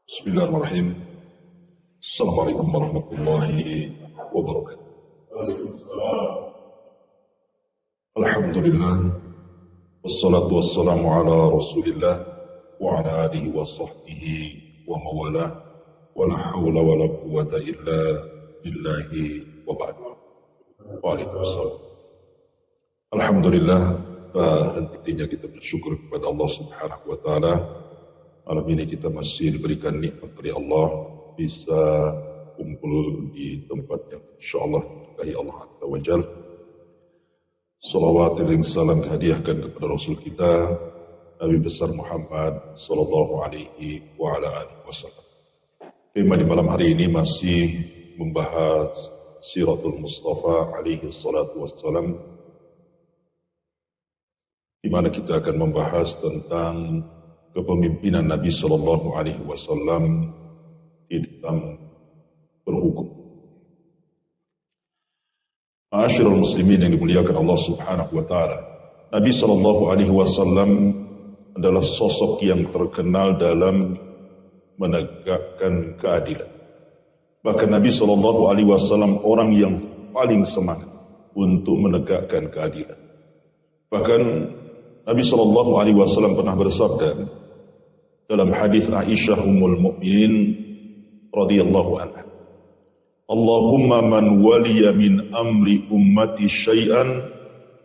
Bismillahirrahmanirrahim. Assalamualaikum warahmatullahi wabarakatuh. Alhamdulillah. Wassalatu wassalamu ala rasulillah wa ala alihi wa sahbihi wa mawalah. Wa la hawla wa la quwwata illa billahi wa ba'd. Waalaikumsalam. Alhamdulillah. Hentinya kita bersyukur kepada Allah subhanahu wa ta'ala. Malam ini kita masih diberikan nikmat dari Allah, bisa kumpul di tempat yang insyaAllah disukai Allah Azza wa Jal. Salawat dan salam dihadiahkan kepada Rasul kita, Nabi besar Muhammad sallallahu alaihi wa ala alihi wasallam. Tema di malam hari ini masih membahas Siratul Mustafa alaihi salatu wassalam, di mana kita akan membahas tentang kepemimpinan Nabi sallallahu alaihi wasallam di dalam berhukum. Ma'asyiral muslimin yang dimuliakan Allah Subhanahu wa taala. Nabi sallallahu alaihi wasallam adalah sosok yang terkenal dalam menegakkan keadilan. Bahkan Nabi sallallahu alaihi wasallam orang yang paling semangat untuk menegakkan keadilan. Bahkan Nabi sallallahu alaihi wasallam pernah bersabda dalam hadis Aisyah Ummul Mukminin radhiyallahu anha, Allahumma man waliya min amri ummati syai'an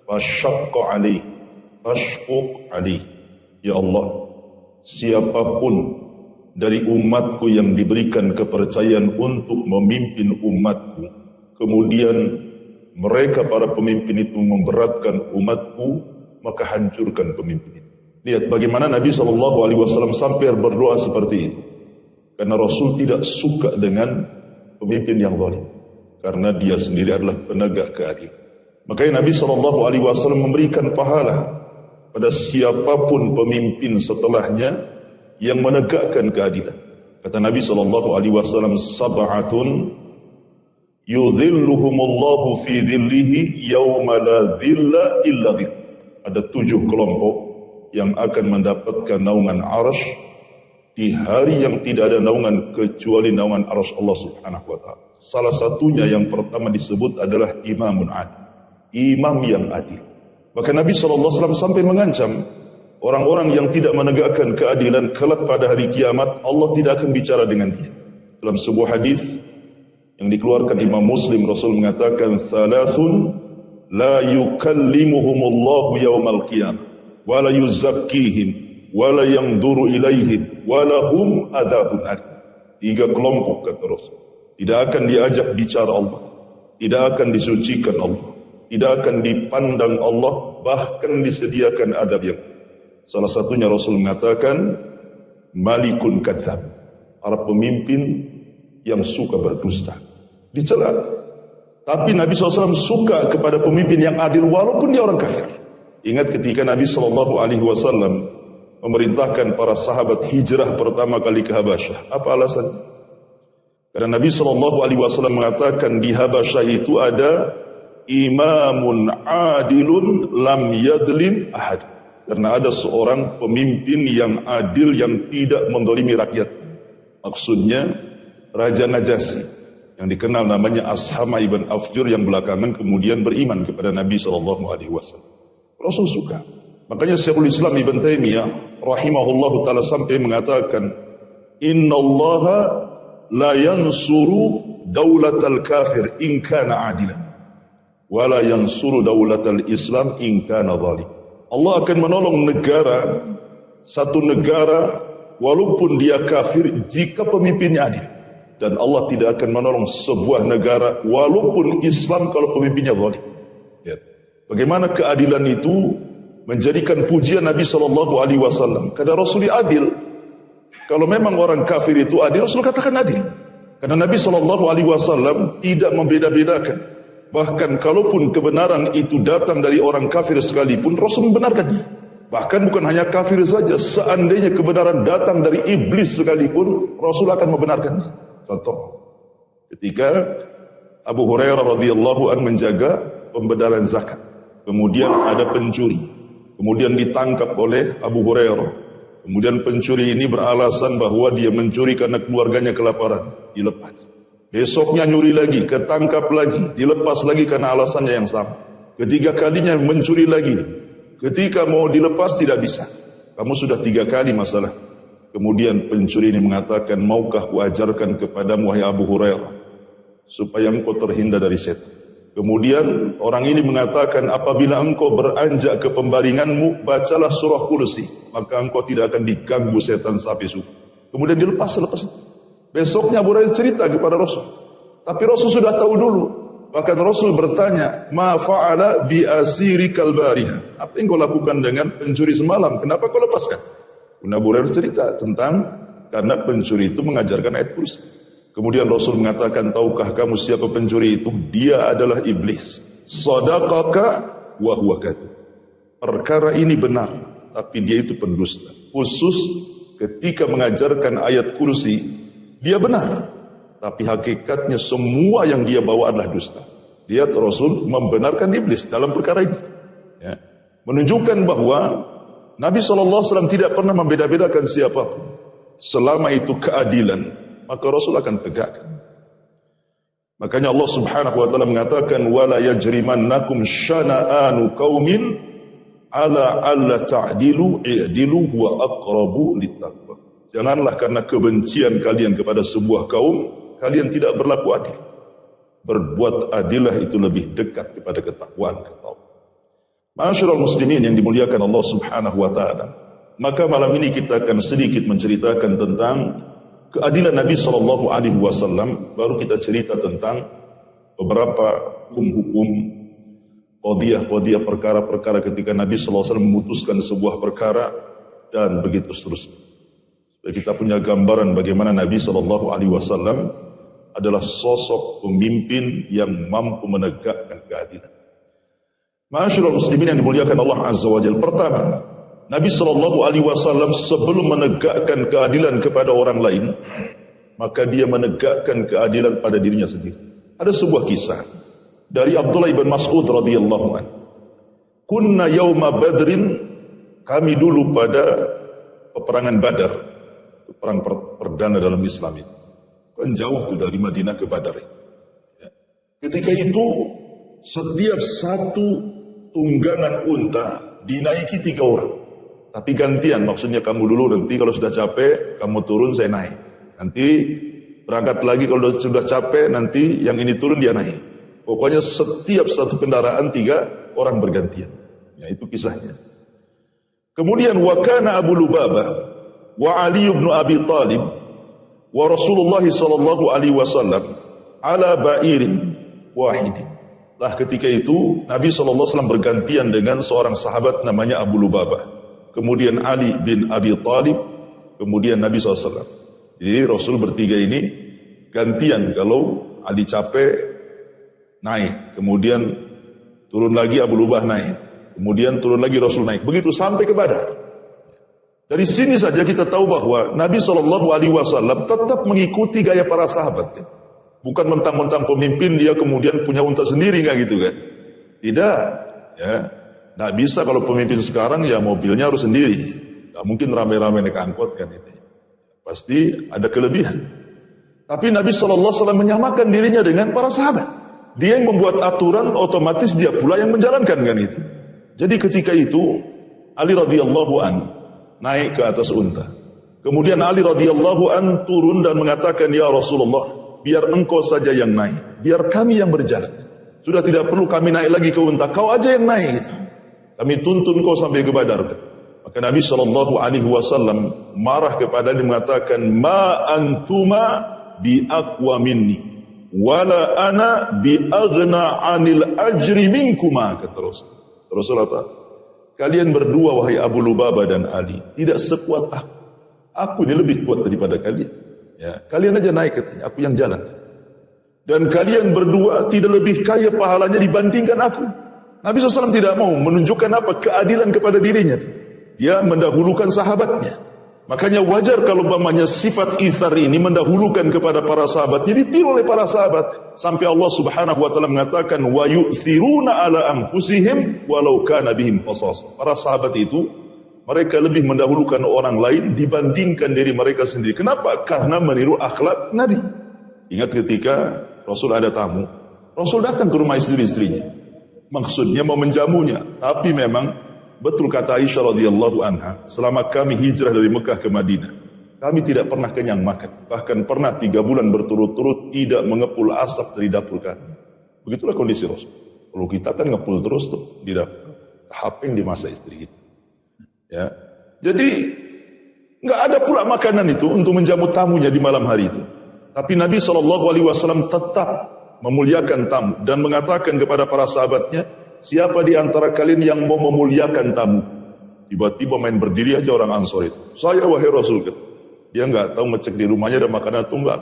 fashaqqa alaihi fashquq alaihi. Ya Allah, siapapun dari umatku yang diberikan kepercayaan untuk memimpin umatku, kemudian mereka para pemimpin itu memberatkan umatku, maka hancurkan pemimpin itu. Lihat bagaimana Nabi SAW sampai berdoa seperti itu. Karena Rasul tidak suka dengan pemimpin yang zalim, karena dia sendiri adalah penegak keadilan. Makanya Nabi SAW memberikan pahala pada siapapun pemimpin setelahnya yang menegakkan keadilan. Kata Nabi SAW, sab'atun yudhilluhumullahu fi dhillihi yawma la dhilla illa dhill. Ada 7 kelompok yang akan mendapatkan naungan arsy di hari yang tidak ada naungan kecuali naungan arsy Allah Subhanahu wa taala. Salah satunya yang pertama disebut adalah imamun adil, imam yang adil. Maka Nabi SAW sampai mengancam orang-orang yang tidak menegakkan keadilan kelak pada hari kiamat, Allah tidak akan bicara dengan dia. Dalam sebuah hadis yang dikeluarkan Imam Muslim, Rasul mengatakan, "Thalathun la yukallimuhumullahu yawmal qiyamah wa la yuzakkihim wa la yanzuru ilaihim wa lahum adzabun alim." 3 kelompok kata Rasul, tidak akan diajak bicara Allah, tidak akan disucikan Allah, tidak akan dipandang Allah, bahkan disediakan adab yang. Salah satunya Rasul mengatakan malikun kadzab, para pemimpin yang suka berdusta, dicela. Tapi Nabi SAW suka kepada pemimpin yang adil walaupun dia orang kafir. Ingat ketika Nabi SAW memerintahkan para sahabat hijrah pertama kali ke Habasyah. Apa alasan? Karena Nabi SAW mengatakan di Habasyah itu ada imamun adilun lam yadlim ahad. Karena ada seorang pemimpin yang adil yang tidak mendolimi rakyat. Maksudnya Raja Najasyi, yang dikenal namanya Ashama ibn Afjur, yang belakangan kemudian beriman kepada Nabi SAW. Rasul suka. Makanya Syekhul Islam Ibn Taimiyah rahimahullahu ta'ala sampai mengatakan, Inna allaha la yansuru daulatal kafir in kana adilan, wa la yansuru daulatal islam in kana zalim. Allah akan menolong satu negara walaupun dia kafir jika pemimpinnya adil. Dan Allah tidak akan menolong sebuah negara walaupun Islam kalau pemimpinnya zalim. Ya. Bagaimana keadilan itu menjadikan pujian Nabi SAW. Karena Rasul adil. Kalau memang orang kafir itu adil, Rasul katakan adil. Karena Nabi SAW tidak membeda-bedakan. Bahkan kalaupun kebenaran itu datang dari orang kafir sekalipun, Rasul membenarkannya. Bahkan bukan hanya kafir saja, seandainya kebenaran datang dari iblis sekalipun, Rasul akan membenarkannya. Contoh, ketika Abu Hurairah radhiyallahu anhu menjaga pembedaran zakat, kemudian ada pencuri, kemudian ditangkap oleh Abu Hurairah, Kemudian pencuri ini beralasan bahwa dia mencuri karena keluarganya kelaparan, dilepas. Besoknya nyuri lagi, ketangkap lagi, dilepas lagi karena alasannya yang sama. Ketiga kalinya mencuri lagi. Ketika mau dilepas tidak bisa. Kamu sudah 3 kali masalah. Kemudian pencuri ini mengatakan, maukah kuajarkan kepadamu wahai Abu Hurairah, supaya engkau terhindar dari setan. Kemudian orang ini mengatakan, apabila engkau beranjak ke pembaringanmu, bacalah surah Kursi, maka engkau tidak akan diganggu setan sampai subuh. Kemudian dilepas. Besoknya Abu Hurairah cerita kepada Rasul. Tapi Rasul sudah tahu dulu. Bahkan Rasul bertanya, ma fa'ala bi asirikal barihah. Apa yang kau lakukan dengan pencuri semalam? Kenapa kau lepaskan? Abu Hurairah cerita tentang karena pencuri itu mengajarkan ayat kursi. Kemudian Rasul mengatakan, tahukah kamu siapa pencuri itu? Dia adalah iblis. Sadaqaka wa huwa kadhib. Perkara ini benar, tapi dia itu pendusta. Khusus ketika mengajarkan ayat kursi, dia benar, tapi hakikatnya semua yang dia bawa adalah dusta. Dia Rasul membenarkan iblis dalam perkara ini. Ya. Menunjukkan bahwa Nabi SAW tidak pernah membeda-bedakan siapapun. Selama itu keadilan, maka Rasul akan tegakkan. Makanya Allah Subhanahu wa taala mengatakan, wala yajrimannakum syana'anu qaumin ala alla ta'dilu i'dilu huwa aqrabu littaqwa. Janganlah karena kebencian kalian kepada sebuah kaum, kalian tidak berlaku adil. Berbuat adilah itu lebih dekat kepada ketakwaan, kata Allah. Ma'asyiral muslimin yang dimuliakan Allah Subhanahu wa taala. Maka malam ini kita akan sedikit menceritakan tentang keadilan Nabi sallallahu alaihi wasallam, baru kita cerita tentang beberapa hukum-hukum, qadiyah-qadiyah, perkara-perkara ketika Nabi sallallahu alaihi wasallam memutuskan sebuah perkara dan begitu seterusnya. Supaya kita punya gambaran bagaimana Nabi sallallahu alaihi wasallam adalah sosok pemimpin yang mampu menegakkan keadilan. Ma'asyiral muslimin yang dimuliakan Allah Azza wa Jalla. Pertama, Nabi sallallahu alaihi wasallam sebelum menegakkan keadilan kepada orang lain, maka dia menegakkan keadilan pada dirinya sendiri. Ada sebuah kisah dari Abdullah bin Mas'ud radhiyallahu anhu. Kunna yauma Badrin, kami dulu pada peperangan Badar, perang perdana dalam Islam itu. Kan jauh tuh dari Madinah ke Badar. Ya. Ketika itu setiap satu tunggangan unta dinaiki 3 orang. Tapi gantian, maksudnya kamu dulu, nanti kalau sudah capek, kamu turun, saya naik. Nanti berangkat lagi, kalau sudah capek, nanti yang ini turun, dia naik. Pokoknya setiap satu kendaraan 3 orang bergantian. Ya, itu kisahnya. Kemudian, wa kana Abu Lubabah, wa Ali ibn Abi Talib, wa Rasulullah sallallahu alaihi wasallam, ala ba'irin wahidin. Lah ketika itu, Nabi SAW bergantian dengan seorang sahabat namanya Abu Lubabah. Kemudian Ali bin Abi Talib, kemudian Nabi SAW. Jadi Rasul bertiga ini gantian, kalau Ali capek naik, kemudian turun lagi Abu Lubabah naik, kemudian turun lagi Rasul naik, begitu sampai ke Badar. Dari sini saja kita tahu bahwa Nabi SAW tetap mengikuti gaya para sahabat. Bukan mentang-mentang pemimpin dia kemudian punya unta sendiri, nggak gitu kan? Tidak, ya. Nggak bisa kalau pemimpin sekarang ya mobilnya harus sendiri. Nggak mungkin rame-rame naik angkot kan itu. Pasti ada kelebihan. Tapi Nabi SAW menyamakan dirinya dengan para sahabat. Dia yang membuat aturan, otomatis dia pula yang menjalankan kan itu. Jadi ketika itu Ali radhiyallahu an naik ke atas unta. Kemudian Ali radhiyallahu an turun dan mengatakan, ya Rasulullah, biar engkau saja yang naik, biar kami yang berjalan. Sudah tidak perlu kami naik lagi ke unta, kau aja yang naik. Kami tuntun kau sampai ke Badar. Maka Nabi SAW marah kepada dia, mengatakan, ma antuma bi aqwa minni, wala ana bi aghna anil ajri minkuma. Kata Rasul. Rasul apa? Kalian berdua wahai Abu Lubabah dan Ali tidak sekuat aku. Aku ini lebih kuat daripada kalian. Ya, kalian aja naik katanya, aku yang jalan. Dan kalian berdua tidak lebih kaya pahalanya dibandingkan aku. Nabi SAW tidak mau menunjukkan apa keadilan kepada dirinya. Dia mendahulukan sahabatnya. Makanya wajar kalau umpamanya sifat ithar ini mendahulukan kepada para sahabatnya, ditiru oleh para sahabat. Sampai Allah Subhanahu wa taala mengatakan, wa yu'thiruna ala anfusihim walau kana bihim qasas. Para sahabat itu Mereka lebih mendahulukan orang lain dibandingkan diri mereka sendiri. Kenapa? Karena meniru akhlak Nabi. Ingat ketika Rasul ada tamu, Rasul datang ke rumah istri-istrinya. Maksudnya mau menjamunya. Tapi memang betul kata Aisyah radhiyallahu anha, selama kami hijrah dari Mekah ke Madinah, kami tidak pernah kenyang makan. Bahkan pernah 3 bulan berturut-turut tidak mengepul asap dari dapur kami. Begitulah kondisi Rasul. Kalau kita kan ngepul terus tuh di dapur. Hapeng di masa istri kita. Ya. Jadi nggak ada pula makanan itu untuk menjamu tamunya di malam hari itu. Tapi Nabi SAW tetap memuliakan tamu dan mengatakan kepada para sahabatnya, siapa di antara kalian yang mau memuliakan tamu? Tiba-tiba main berdiri aja orang Ansor itu. Saya wahai Rasul. Dia nggak tahu ngecek di rumahnya ada makanan atau enggak.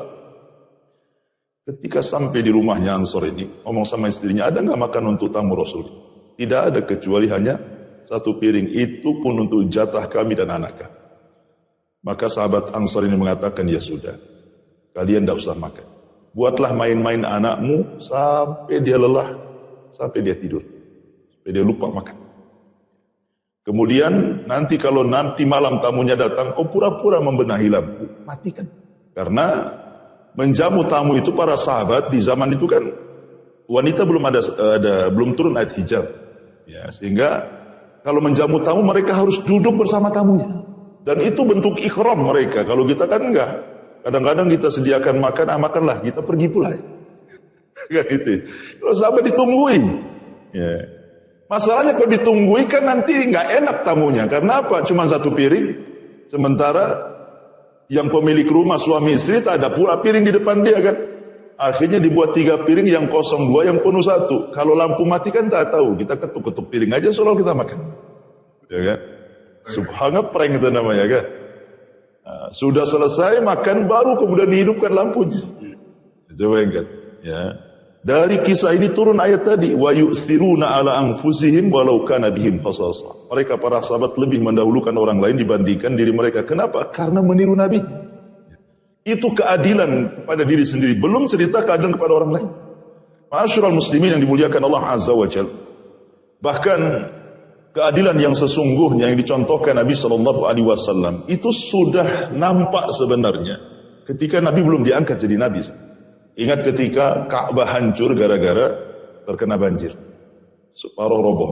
Ketika sampai di rumahnya Ansor ini, ngomong sama istrinya, ada nggak makan untuk tamu Rasul? Tidak ada kecuali hanya 1 piring, itu pun untuk jatah kami dan anak kami. Maka sahabat Ansar ini mengatakan, ya sudah, kalian tidak usah makan. Buatlah main-main anakmu sampai dia lelah, sampai dia tidur, sampai dia lupa makan. Kemudian nanti kalau nanti malam tamunya datang, kau pura-pura membenahi lampu, matikan. Karena menjamu tamu itu para sahabat di zaman itu kan wanita belum turun ayat hijab, ya, sehingga kalau menjamu tamu mereka harus duduk bersama tamunya. Dan itu bentuk ikram mereka. Kalau kita kan enggak. Kadang-kadang kita sediakan makan, makanlah, kita pergi pula. Enggak gitu. Kalau sahabat ditungguin. Ya. Masalahnya kalau ditungguin kan nanti enggak enak tamunya. Karena apa? Cuma 1 piring. Sementara yang pemilik rumah suami istri tak ada pula piring di depan dia kan. Akhirnya dibuat 3 piring, yang kosong 2, yang penuh 1. Kalau lampu mati kan tak tahu. Kita ketuk-ketuk piring aja soal kita makan. Ya kan? Subhanallah, prank itu namanya kan. Nah, sudah selesai makan baru kemudian dihidupkan lampunya. Coba kan? Ya. Dari kisah ini turun ayat tadi, wa yu'thiruna ala anfusihim walau kana bihim khasasah. Mereka para sahabat lebih mendahulukan orang lain dibandingkan diri mereka. Kenapa? Karena meniru Nabi. Itu keadilan pada diri sendiri, belum cerita keadilan kepada orang lain. Ma'asyiral muslimin yang dimuliakan Allah Azza wa Jalla. Bahkan keadilan yang sesungguhnya yang dicontohkan Nabi SAW itu sudah nampak sebenarnya ketika Nabi belum diangkat jadi Nabi. Ingat ketika Ka'bah hancur gara-gara terkena banjir, separuh roboh.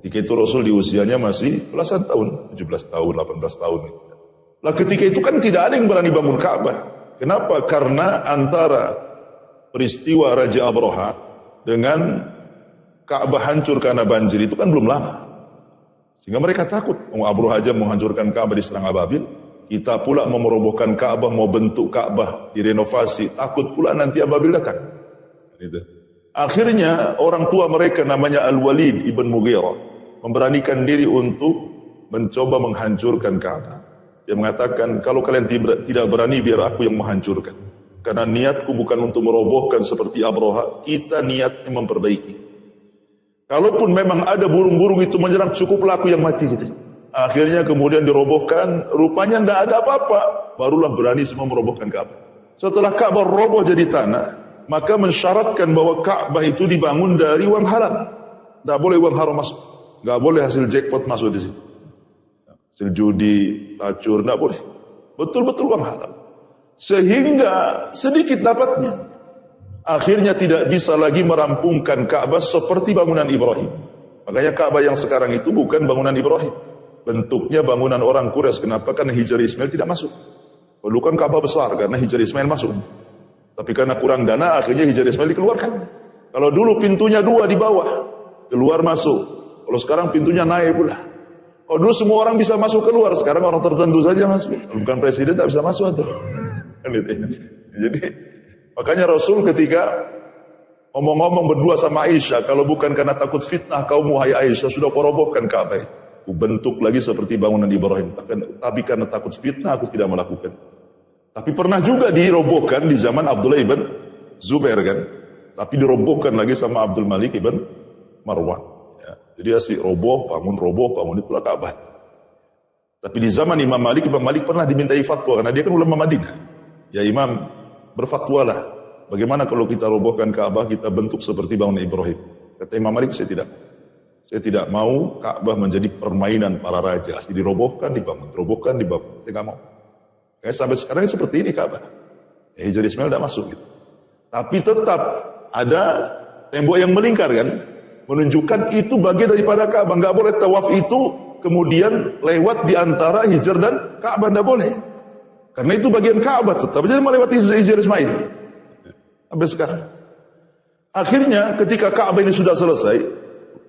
Ketika itu Rasul di usianya masih belasan tahun, 17 tahun, 18 tahun. Lah ketika itu kan tidak ada yang berani bangun Ka'bah. Kenapa? Karena antara peristiwa Raja Abraha dengan Ka'bah hancur karena banjir itu kan belum lama. Sehingga mereka takut. Abraha aja menghancurkan Ka'bah diserang Ababil. Kita pula mau merobohkan Ka'bah, mau bentuk Ka'bah, direnovasi. Takut pula nanti Ababil datang. Gitu. Akhirnya orang tua mereka namanya Al-Walid ibn Mughirah memberanikan diri untuk mencoba menghancurkan Ka'bah. Dia mengatakan, kalau kalian tidak berani, biar aku yang menghancurkan. Karena niatku bukan untuk merobohkan seperti Abraha, kita niatnya memperbaiki. Kalaupun memang ada burung-burung itu menyerang, cukuplah aku yang mati gitu. Akhirnya kemudian dirobohkan, rupanya tidak ada apa-apa. Barulah berani semua merobohkan Ka'bah. Setelah Ka'bah roboh jadi tanah, maka mensyaratkan bahwa Ka'bah itu dibangun dari uang halal. Tidak boleh uang haram masuk. Tidak boleh hasil jackpot masuk di situ. Hasil judi, tacur, tidak boleh. Betul-betul uang halal. Sehingga sedikit dapatnya. Akhirnya tidak bisa lagi merampungkan Ka'bah seperti bangunan Ibrahim. Makanya Ka'bah yang sekarang itu bukan bangunan Ibrahim. Bentuknya bangunan orang Quraisy. Kenapa? Karena Hijr Ismail tidak masuk. Perlukan Ka'bah besar karena Hijr Ismail masuk. Tapi karena kurang dana, akhirnya Hijr Ismail dikeluarkan. Kalau dulu pintunya 2 di bawah, keluar masuk. Kalau sekarang pintunya naik pula. Kalau dulu semua orang bisa masuk keluar, sekarang orang tertentu saja masuk. Bukan presiden tak bisa masuk atau. Jadi makanya Rasul ketika ngomong-ngomong berdua sama Aisyah, kalau bukan karena takut fitnah kaum wahai Aisyah, sudah korobohkan Ka'bah. Aku bentuk lagi seperti bangunan Ibrahim. Tapi karena takut fitnah aku tidak melakukan. Tapi pernah juga dirobohkan di zaman Abdullah ibn Zubair kan. Tapi dirobohkan lagi sama Abdul Malik ibn Marwan. Ya, jadi asli roboh, bangun itulah Ka'bah. Tapi di zaman Imam Malik pernah dimintai fatwa karena dia kan ulama Madinah. Ya Imam, berfatwalah. Bagaimana kalau kita robohkan Ka'bah, kita bentuk seperti bangunan Ibrahim? Kata Imam Malik, saya tidak. Saya tidak mau Ka'bah menjadi permainan para raja. Dirobohkan, dibangun, robohkan, dibangun. Saya nggak mau. Kayak sampai sekarang seperti ini Ka'bah. Hajar Ismail tidak masuk gitu. Tapi tetap ada tembok yang melingkar kan, menunjukkan itu bagian daripada Ka'bah. Nggak boleh tawaf itu kemudian lewat di antara Hajar dan Ka'bah, nggak boleh. Karena itu bagian Ka'bah, tetap aja melewati Hajar Ismail. Sampai sekarang. Akhirnya ketika Ka'bah ini sudah selesai,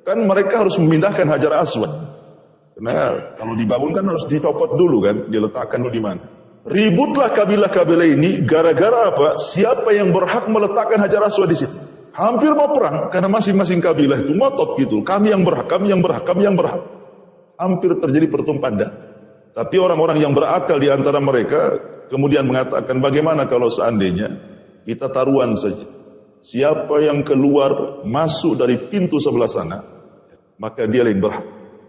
kan mereka harus memindahkan Hajar Aswad. Karena kalau dibangun kan harus dicopot dulu kan, diletakkan dulu di mana. Ributlah kabilah-kabilah ini gara-gara apa? Siapa yang berhak meletakkan Hajar Aswad di situ? Hampir mau perang karena masing-masing kabilah itu ngotot gitu. Kami yang berhak, kami yang berhak, kami yang berhak. Hampir terjadi pertumpahan darah. Tapi orang-orang yang berakal di antara mereka kemudian mengatakan, bagaimana kalau seandainya kita taruhan saja. Siapa yang keluar masuk dari pintu sebelah sana, maka dia yang berhak.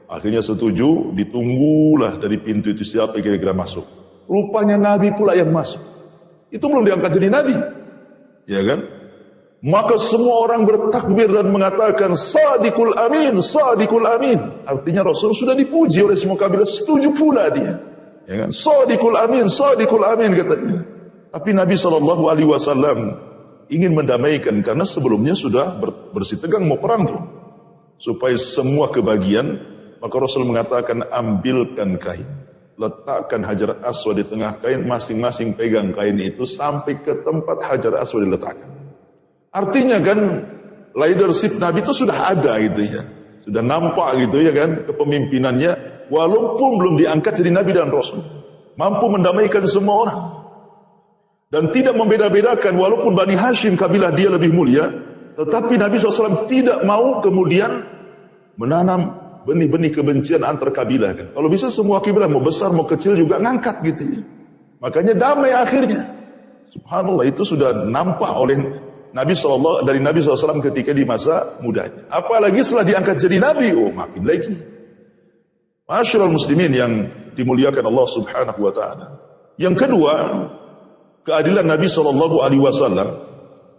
Akhirnya setuju, ditunggulah dari pintu itu siapa kira-kira masuk. Rupanya Nabi pula yang masuk. Itu belum diangkat jadi Nabi. Ya kan? Maka semua orang bertakbir dan mengatakan Sadiqul Amin, Sadiqul Amin. Artinya Rasul sudah dipuji oleh semua kabilah, setuju pula dia. Ya kan? Sadiqul Amin, Sadiqul Amin katanya. Tapi Nabi SAW ingin mendamaikan karena sebelumnya sudah bersih tegang mau perang tuh. Supaya semua kebagian, maka Rasul mengatakan ambilkan kain. Letakkan Hajar Aswad di tengah kain, masing-masing pegang kain itu sampai ke tempat Hajar Aswad diletakkan. Artinya kan leadership Nabi itu sudah ada gitu ya. Sudah nampak gitu ya kan kepemimpinannya walaupun belum diangkat jadi Nabi dan Rasul. Mampu mendamaikan semua orang. Dan tidak membeda-bedakan walaupun Bani Hashim kabilah dia lebih mulia, tetapi Nabi SAW tidak mau kemudian menanam benih-benih kebencian antar kabilah kan. Kalau bisa semua kabilah mau besar mau kecil juga ngangkat gitu ya. Makanya damai akhirnya. Subhanallah, itu sudah nampak oleh Nabi SAW dari Nabi SAW ketika di masa mudanya. Apalagi setelah diangkat jadi Nabi, oh makin lagi. Masyarul muslimin yang dimuliakan Allah Subhanahu wa taala. Yang kedua, keadilan Nabi SAW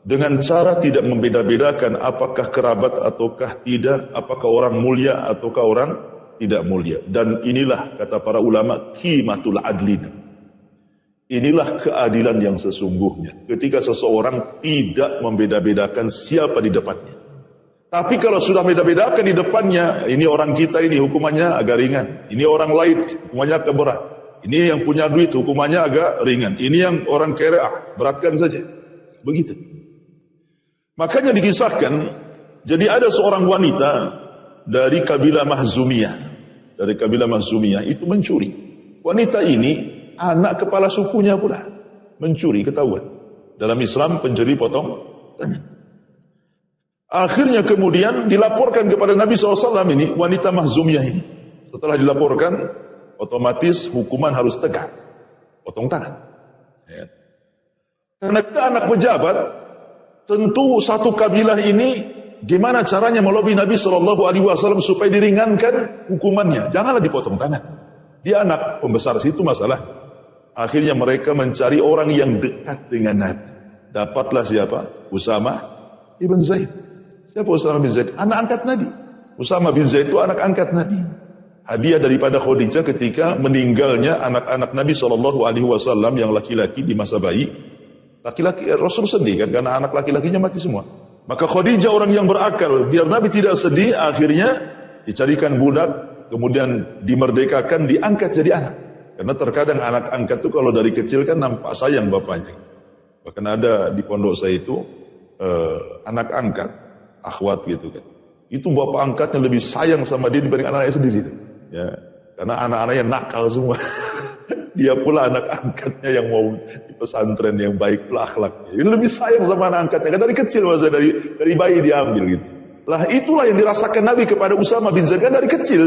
dengan cara tidak membeda-bedakan apakah kerabat ataukah tidak, apakah orang mulia ataukah orang tidak mulia. Dan inilah kata para ulama qimatul adlin. Inilah keadilan yang sesungguhnya. Ketika seseorang tidak membeda-bedakan siapa di depannya. Tapi kalau sudah beda-bedakan di depannya, ini orang kita ini hukumannya agak ringan. Ini orang lain hukumannya agak berat. Ini yang punya duit hukumannya agak ringan. Ini yang orang kere beratkan saja. Begitu. Makanya dikisahkan, jadi ada seorang wanita dari kabilah Mahzumiyah. Dari kabilah Mahzumiyah itu mencuri. Wanita ini anak kepala sukunya pula. Mencuri, ketahuan. Dalam Islam pencuri potong tangan. Akhirnya kemudian dilaporkan kepada Nabi SAW ini, wanita Mahzumiyah ini. Setelah dilaporkan, otomatis hukuman harus tegak. Potong tangan. Ya. Karena kita anak pejabat, tentu satu kabilah ini gimana caranya melobi Nabi SAW supaya diringankan hukumannya. Janganlah dipotong tangan. Dia anak pembesar situ masalah. Akhirnya mereka mencari orang yang dekat dengan Nabi. Dapatlah siapa? Usama ibn Zaid. Siapa Usama bin Zaid? Anak angkat Nabi. Usama bin Zaid itu anak angkat Nabi. Hadiah daripada Khadijah ketika meninggalnya anak-anak Nabi SAW yang laki-laki di masa bayi. Laki-laki Rasul sedih kan karena anak laki-lakinya mati semua. Maka Khadijah orang yang berakal, biar Nabi tidak sedih, akhirnya dicarikan budak, kemudian dimerdekakan, diangkat jadi anak. Karena terkadang anak angkat itu kalau dari kecil kan nampak sayang bapaknya. Bahkan ada di pondok saya itu anak angkat, akhwat gitu kan. Itu bapak angkatnya lebih sayang sama dia dibanding anak-anaknya sendiri. Ya, karena anak-anaknya nakal semua. Dia pula anak angkatnya yang mau di pesantren yang baik pula akhlaknya. Dia lebih sayang sama anak angkatnya. Kan dari kecil masa dari bayi diambil gitu. Lah itulah yang dirasakan Nabi kepada Usama bin Zaid dari kecil.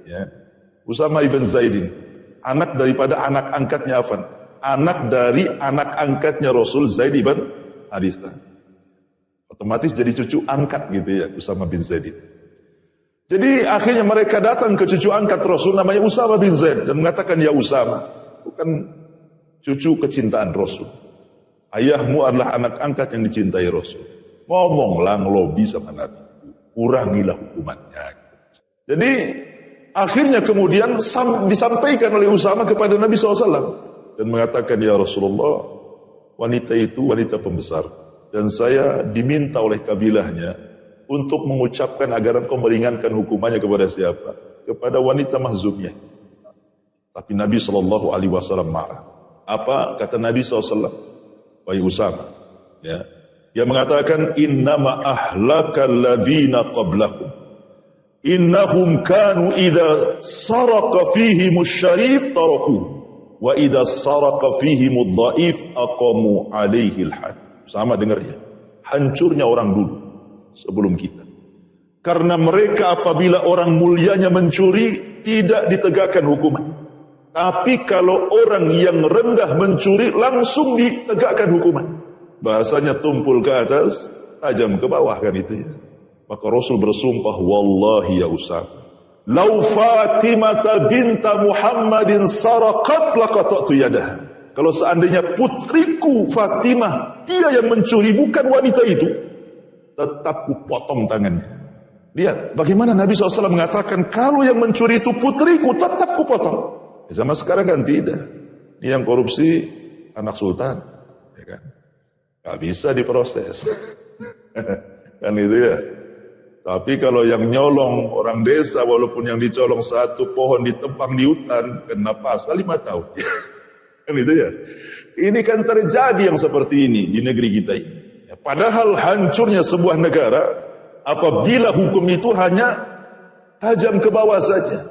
Ya. Usama ibn Zaidin, anak daripada anak angkatnya Affan. Anak dari anak angkatnya Rasul Zaid ibn Harithah. Otomatis jadi cucu angkat gitu ya Usama bin Zaidin. Jadi akhirnya mereka datang ke cucu angkat Rasul namanya Usama bin Zaid dan mengatakan, ya Usama, bukan cucu kecintaan Rasul. Ayahmu adalah anak angkat yang dicintai Rasul. Ngomonglah ngelobi sama Nabi. Kurangilah hukumannya. Jadi akhirnya kemudian disampaikan oleh Usama kepada Nabi SAW dan mengatakan, ya Rasulullah, wanita itu wanita pembesar dan saya diminta oleh kabilahnya untuk mengucapkan agar engkau meringankan hukumannya kepada siapa? Kepada wanita mahzumnya. Tapi Nabi SAW marah. Apa kata Nabi SAW? Wahai Usama, ya, dia mengatakan, innama ahlakal ladzina qablakum innahum kanu idza saraka fihimus syarif tarakuhu wa idza saraka fihimud dhaif aqamu alaihi al-had. Sama dengar ya. Hancurnya orang dulu sebelum kita. Karena mereka apabila orang mulianya mencuri tidak ditegakkan hukuman. Tapi kalau orang yang rendah mencuri langsung ditegakkan hukuman. Bahasanya tumpul ke atas, tajam ke bawah kan itu ya. Maka Rasul bersumpah, wallahi ya Usama, lau Fatimah binta Muhammadin saraqat laqata'tu yadaha. Kalau seandainya putriku Fatimah, dia yang mencuri bukan wanita itu, tetap kupotong tangannya. Lihat bagaimana Nabi SAW mengatakan, kalau yang mencuri itu putriku, tetap kupotong. Sama sekarang kan tidak. Ini yang korupsi anak sultan, ya kan? Gak bisa diproses. Kan itu ya. Tapi kalau yang nyolong orang desa, walaupun yang dicolong satu pohon ditebang di hutan, kena pasal 5 tahun. Kan itu ya. Ini kan terjadi yang seperti ini di negeri kita ini. Padahal hancurnya sebuah negara apabila hukum itu hanya tajam ke bawah saja.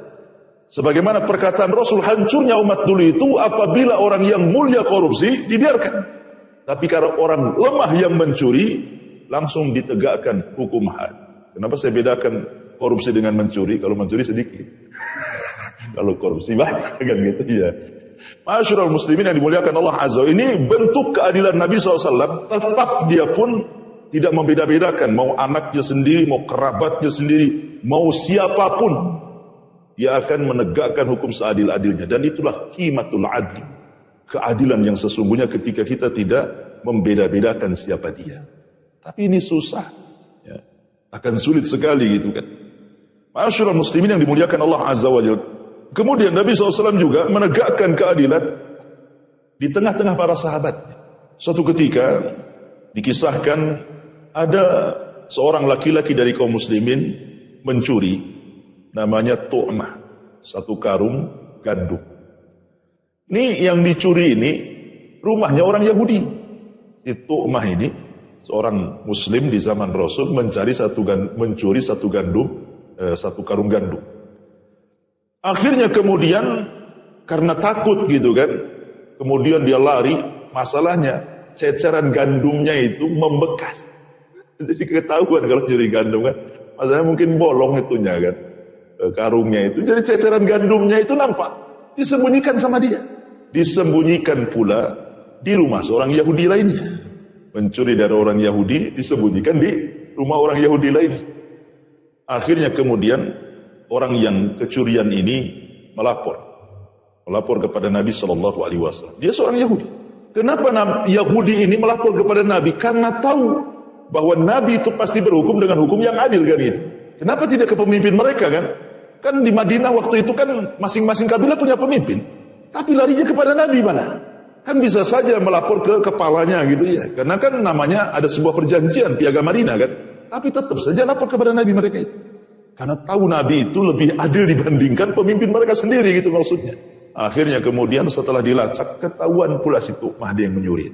Sebagaimana perkataan Rasul, hancurnya umat dulu itu apabila orang yang mulia korupsi dibiarkan. Tapi kalau orang lemah yang mencuri langsung ditegakkan hukum had. Kenapa saya bedakan korupsi dengan mencuri? Kalau mencuri sedikit. Kalau korupsi banyak kan gitu ya. Masyarul muslimin yang dimuliakan Allah Azza, ini bentuk keadilan Nabi SAW. Tetap dia pun tidak membeda-bedakan, mau anaknya sendiri, mau kerabatnya sendiri, mau siapapun, dia akan menegakkan hukum seadil-adilnya. Dan itulah qimatul adli, keadilan yang sesungguhnya ketika kita tidak membeda-bedakan siapa dia. Tapi ini susah ya. Akan sulit sekali gitu kan. Masyarul muslimin yang dimuliakan Allah Azza wa Jalla. Kemudian Nabi SAW juga menegakkan keadilan di tengah-tengah para sahabat. Suatu ketika dikisahkan ada seorang laki-laki dari kaum muslimin mencuri, namanya Tu'mah, satu karung gandum. Ini yang dicuri ini rumahnya orang Yahudi. Si Tu'mah ini seorang muslim di zaman Rasul mencuri satu karung gandum. Akhirnya kemudian karena takut gitu kan, kemudian dia lari. Masalahnya ceceran gandumnya itu membekas. Jadi ketahuan kalau curi gandum kan. Masalahnya mungkin bolong itunya kan, karungnya itu. Jadi ceceran gandumnya itu nampak, disembunyikan sama dia. Disembunyikan pula di rumah seorang Yahudi lainnya. Mencuri dari orang Yahudi disembunyikan di rumah orang Yahudi lain. Akhirnya kemudian orang yang kecurian ini melapor kepada Nabi SAW. Dia seorang Yahudi. Kenapa Yahudi ini melapor kepada Nabi? Karena tahu bahwa Nabi itu pasti berhukum dengan hukum yang adil kan itu. Kenapa tidak ke pemimpin mereka kan? Kan di Madinah waktu itu kan masing-masing kabilah punya pemimpin. Tapi larinya kepada Nabi mana? Kan bisa saja melapor ke kepalanya gitu ya. Karena kan namanya ada sebuah perjanjian piagam Madinah kan. Tapi tetap saja lapor kepada Nabi mereka itu. Karena tahu Nabi itu lebih adil dibandingkan pemimpin mereka sendiri gitu maksudnya. Akhirnya kemudian setelah dilacak ketahuan pula si Tu'mah dia yang menyuri.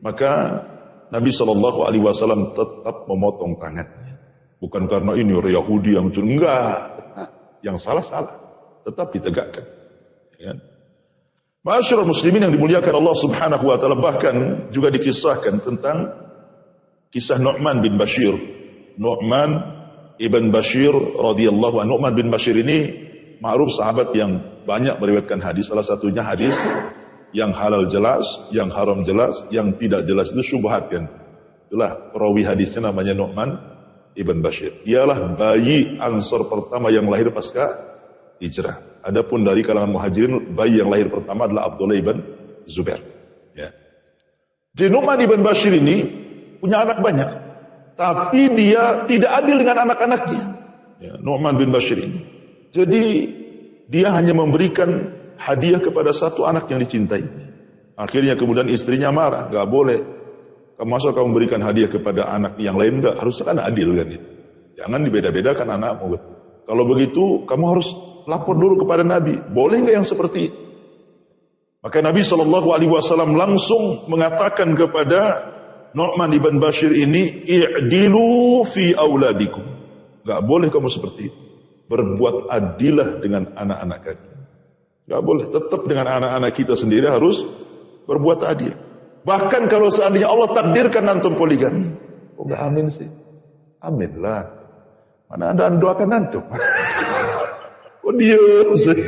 Maka Nabi SAW tetap memotong tangannya. Bukan karena ini orang Yahudi yang mencuri. Enggak. Yang salah-salah. Tetap ditegakkan. Ya. Masyarul muslimin yang dimuliakan Allah Subhanahu wa ta'ala. Bahkan juga dikisahkan tentang kisah Nu'man bin Bashir. Nu'man Ibn Bashir radhiyallahu anhu. Nu'man bin Bashir ini ma'ruf sahabat yang banyak meriwayatkan hadis. Salah satunya hadis yang halal jelas, yang haram jelas, yang tidak jelas itu syubhat kan. Itulah perawi hadisnya namanya Nu'man Ibn Bashir. Dialah bayi Ansor pertama yang lahir pasca hijrah. Adapun dari kalangan muhajirin, bayi yang lahir pertama adalah Abdullah ibn Zubair. Ya. Jadi Nu'man Ibn Bashir ini punya anak banyak. Tapi dia tidak adil dengan anak-anaknya. Ya, Nu'man bin Bashir ini. Jadi dia hanya memberikan hadiah kepada satu anak yang dicintai. Akhirnya kemudian istrinya marah, nggak boleh. Masa kamu memberikan hadiah kepada anak yang lain? Enggak, harusnya kan adil kan itu. Jangan dibeda-bedakan anakmu. Kalau begitu kamu harus lapor dulu kepada Nabi. Boleh nggak yang seperti itu? Maka Nabi SAW langsung mengatakan kepada Nu'man ibn Bashir ini, i'dilu fi auladikum. Nggak boleh kamu seperti itu. Berbuat adilah dengan anak-anak kalian. Nggak boleh. Tetap dengan anak-anak kita sendiri harus berbuat adil. Bahkan kalau seandainya Allah takdirkan antum poligami. Oh enggak amin sih. Amin lah. Mana ada doakan antum. Oh diam sih.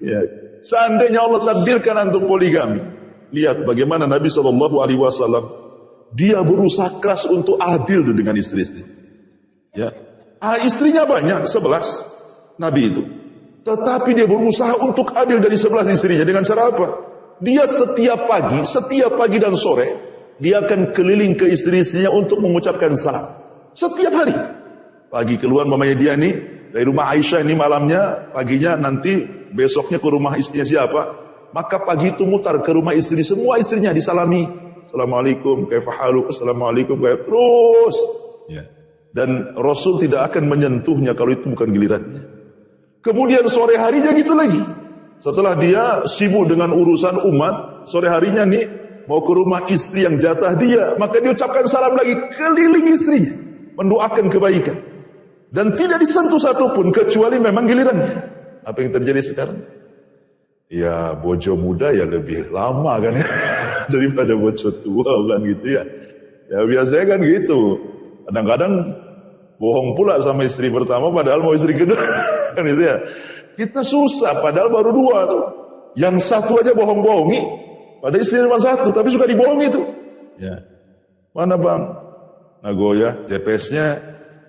Ya. Seandainya Allah takdirkan antum poligami. Lihat bagaimana Nabi SAW. Dia berusaha keras untuk adil dengan istri-istri. Ya. Istrinya banyak, 11. Nabi itu. Tetapi dia berusaha untuk adil dari 11 istrinya. Dengan cara apa? Dia setiap pagi dan sore, dia akan keliling ke istri-istrinya untuk mengucapkan salam. Setiap hari. Pagi keluar mamanya dia nih, dari rumah Aisyah ini malamnya, paginya nanti besoknya ke rumah istrinya siapa. Maka pagi itu mutar ke rumah istri, semua istrinya disalami. Assalamualaikum, kaifahaluk, assalamualaikum, terus. Ya. Dan Rasul tidak akan menyentuhnya kalau itu bukan gilirannya. Kemudian sore harinya gitu lagi. Setelah dia sibuk dengan urusan umat, sore harinya nih mau ke rumah istri yang jatah dia, maka dia ucapkan salam lagi keliling istrinya, mendoakan kebaikan. Dan tidak disentuh satupun kecuali memang gilirannya. Apa yang terjadi sekarang? Ya bojo muda ya lebih lama kan ya daripada bojo tua kan gitu ya. Ya biasanya kan gitu. Kadang-kadang bohong pula sama istri pertama padahal mau istri kedua kan itu ya. Kita susah, padahal baru 2 tuh. Yang satu aja bohong-bohongi, padahal istri cuma 1, tapi suka dibohongi tuh. Ya. Mana bang? Nagoya, GPS-nya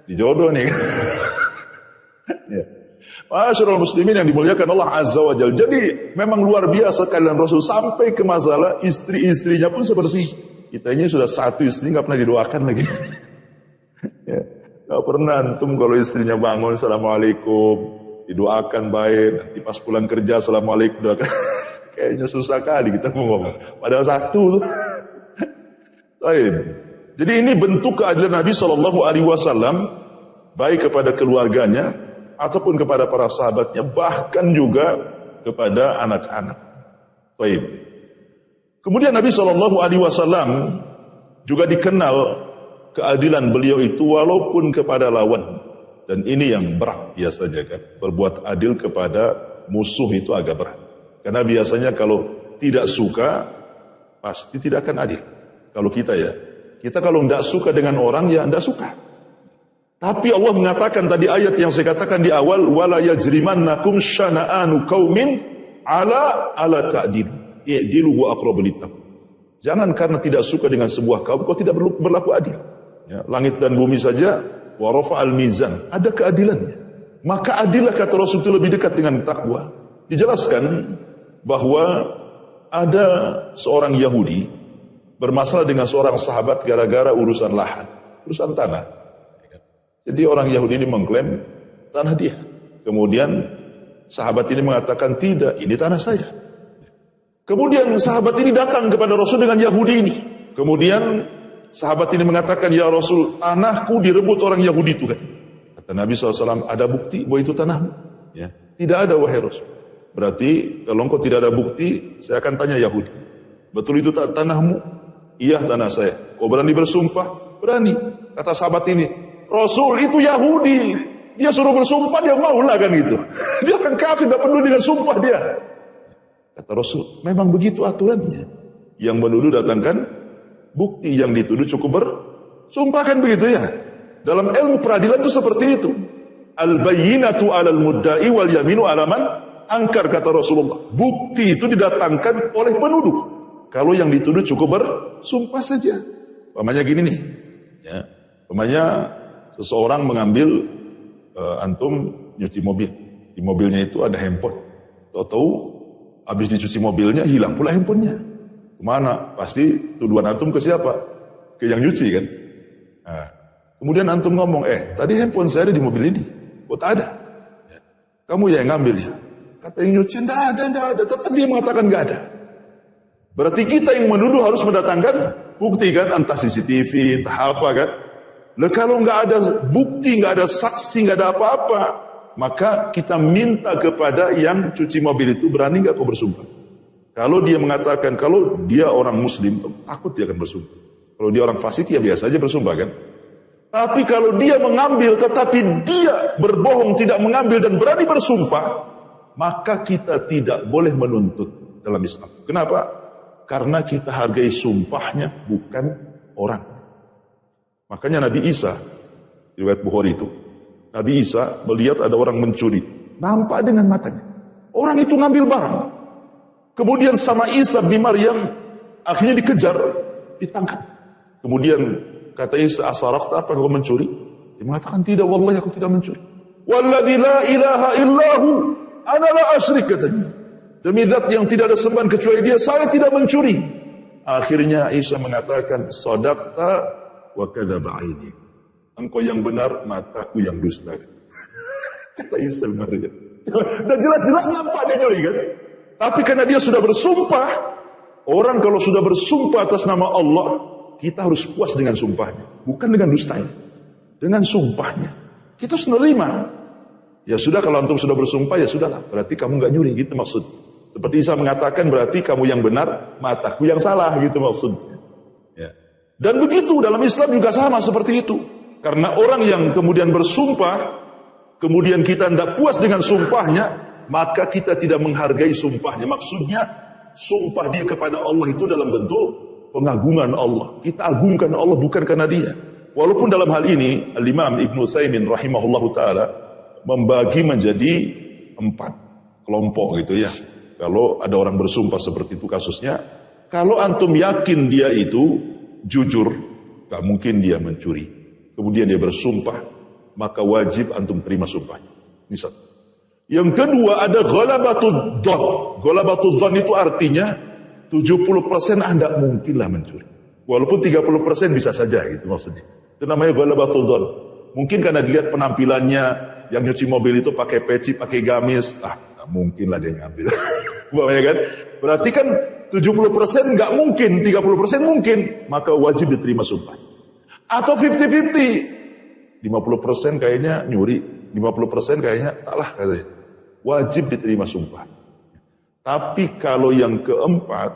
dijodoh nih. Ya. Masyarul muslimin yang dimuliakan Allah Azza wa Jalla. Jadi memang luar biasa kalian Rasul sampai ke masalah istri-istrinya pun seperti kita ini sudah 1 istri nggak pernah didoakan lagi. Ya. Nggak pernah antum kalau istrinya bangun, assalamualaikum. Didoakan baik, nanti pas pulang kerja assalamualaikum doakan. Kayaknya susah kali kita mau ngomong. Padahal 1. Baik. Jadi ini bentuk keadilan Nabi SAW baik kepada keluarganya ataupun kepada para sahabatnya, bahkan juga kepada anak-anak. Baik. Kemudian Nabi SAW juga dikenal keadilan beliau itu walaupun kepada lawan. Dan ini yang berat biasanya kan. Berbuat adil kepada musuh itu agak berat. Karena biasanya kalau tidak suka, pasti tidak akan adil. Kalau kita ya. Kita kalau tidak suka dengan orang, ya tidak suka. Tapi Allah mengatakan tadi ayat yang saya katakan di awal, وَلَا يَجْرِمَنَّكُمْ شَنَآنُ قَوْمٍ عَلَى تَعْدِلُ إِعْدِلُوا وَأَقْرَبُ لِلتَّقْوَى. Jangan karena tidak suka dengan sebuah kaum, kau tidak berlaku adil. Ya, langit dan bumi saja, wa rafa'al mizan, ada keadilannya. Maka adillah kata Rasul itu lebih dekat dengan takwa. Dijelaskan bahwa ada seorang Yahudi bermasalah dengan seorang sahabat gara-gara urusan lahan, urusan tanah. Jadi orang Yahudi ini mengklaim tanah dia. Kemudian sahabat ini mengatakan tidak, ini tanah saya. Kemudian sahabat ini datang kepada Rasul dengan Yahudi ini. Kemudian sahabat ini mengatakan, ya Rasul, tanahku direbut orang Yahudi itu kan. Kata Nabi SAW, ada bukti bahwa itu tanahmu? Ya. Tidak ada wahai Rasul. Berarti kalau engkau tidak ada bukti, saya akan tanya Yahudi. Betul itu tanahmu? Iya tanah saya. Kau berani bersumpah? Berani. Kata sahabat ini, Rasul itu Yahudi. Dia suruh bersumpah, dia maulah kan gitu. Dia kan kafir, tidak peduli dengan sumpah dia. Kata Rasul, memang begitu aturannya. Yang menuduh datangkan bukti, yang dituduh cukup bersumpah kan begitu ya. Dalam ilmu peradilan itu seperti itu. Al-bayyinatu 'alal mudda'i wal yaminu 'ala man angkar, kata Rasulullah. Bukti itu didatangkan oleh penuduh. Kalau yang dituduh cukup bersumpah saja. Umpamanya gini nih. Ya. Umpamanya seseorang mengambil antum nyuci mobil. Di mobilnya itu ada handphone. Tahu-tahu habis dicuci mobilnya hilang pula handphonenya. Kemana? Pasti tuduhan antum ke siapa? Ke yang nyuci kan? Nah, kemudian antum ngomong, tadi handphone saya ada di mobil ini. Oh tak ada. Ya. Kamu yang ngambil ya. Kata yang nyuci, enggak ada. Tetap dia mengatakan enggak ada. Berarti kita yang menuduh harus mendatangkan bukti kan, entah CCTV, entah apa kan. Lah kalau enggak ada bukti, enggak ada saksi, enggak ada apa-apa, maka kita minta kepada yang cuci mobil itu, berani enggak kau bersumpah? Kalau dia mengatakan, kalau dia orang muslim, takut dia akan bersumpah. Kalau dia orang fasik, ya biasa aja bersumpah kan. Tapi kalau dia mengambil, tetapi dia berbohong, tidak mengambil dan berani bersumpah, maka kita tidak boleh menuntut dalam Islam. Kenapa? Karena kita hargai sumpahnya, bukan orang. Makanya Nabi Isa, riwayat Bukhari itu, Nabi Isa melihat ada orang mencuri, nampak dengan matanya. Orang itu ngambil barang. Kemudian sama Isa bin Maryam akhirnya dikejar, ditangkap. Kemudian kata Isa, asarakta, apa kau mencuri? Dia mengatakan, tidak, wallahi aku tidak mencuri. Walladzi la ilaha illahu ana la asyrik, katanya. Demi zat yang tidak ada sembahan kecuali dia, saya tidak mencuri. Akhirnya Isa mengatakan, shadaqta wa kadzaba aini. Engkau yang benar, mataku yang dusta. Kata Isa bin Maryam. Dan jelas-jelas nampak dia nyuri kan? Tapi karena dia sudah bersumpah, orang kalau sudah bersumpah atas nama Allah, kita harus puas dengan sumpahnya, bukan dengan dustanya, dengan sumpahnya. Kita harus menerima. Ya sudah, kalau antum sudah bersumpah, ya sudahlah, berarti kamu nggak nyuri, gitu maksud. Seperti Isa mengatakan, berarti kamu yang benar, mataku yang salah, gitu maksudnya. Ya. Dan begitu dalam Islam juga sama seperti itu. Karena orang yang kemudian bersumpah, kemudian kita tidak puas dengan sumpahnya, maka kita tidak menghargai sumpahnya. Maksudnya, sumpah dia kepada Allah itu dalam bentuk pengagungan Allah. Kita agungkan Allah bukan karena dia. Walaupun dalam hal ini Al-Imam Ibnu Utsaimin rahimahullahu taala membagi menjadi 4 kelompok gitu ya. Kalau ada orang bersumpah seperti itu kasusnya, kalau antum yakin dia itu jujur, gak mungkin dia mencuri. Kemudian dia bersumpah, maka wajib antum terima sumpahnya. Ini satu. Yang kedua ada ghalabatud dhon. Ghalabatud dhon itu artinya 70% Anda mungkinlah mencuri. Walaupun 30% bisa saja gitu maksudnya. Itu namanya ghalabatud dhon. Mungkin karena dilihat penampilannya, yang nyuci mobil itu pakai peci, pakai gamis, mungkin lah dia ngambil. Ya kan? Berarti kan 70% nggak mungkin, 30% mungkin, maka wajib diterima sumpah. Atau 50-50. 50% kayaknya nyuri, 50% kayaknya taklah katanya. Wajib diterima sumpah. Tapi kalau yang keempat,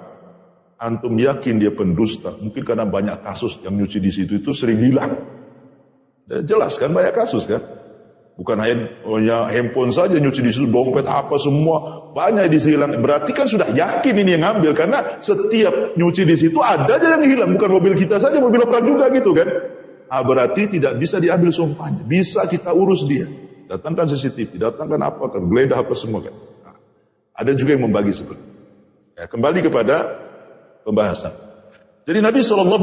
antum yakin dia pendusta, mungkin karena banyak kasus yang nyuci di situ itu sering hilang. Jelas kan banyak kasus kan? Bukan hanya handphone saja nyuci di situ, dompet apa semua banyak disilang. Berarti kan sudah yakin ini yang ngambil, karena setiap nyuci di situ ada aja yang hilang, bukan mobil kita saja, mobil orang juga gitu kan. Berarti tidak bisa diambil sumpahnya, bisa kita urus dia. Datangkan CCTV, datangkan apa kan, geledah apa semua kan. Ada juga yang membagi seperti itu. Ya, kembali kepada pembahasan. Jadi Nabi SAW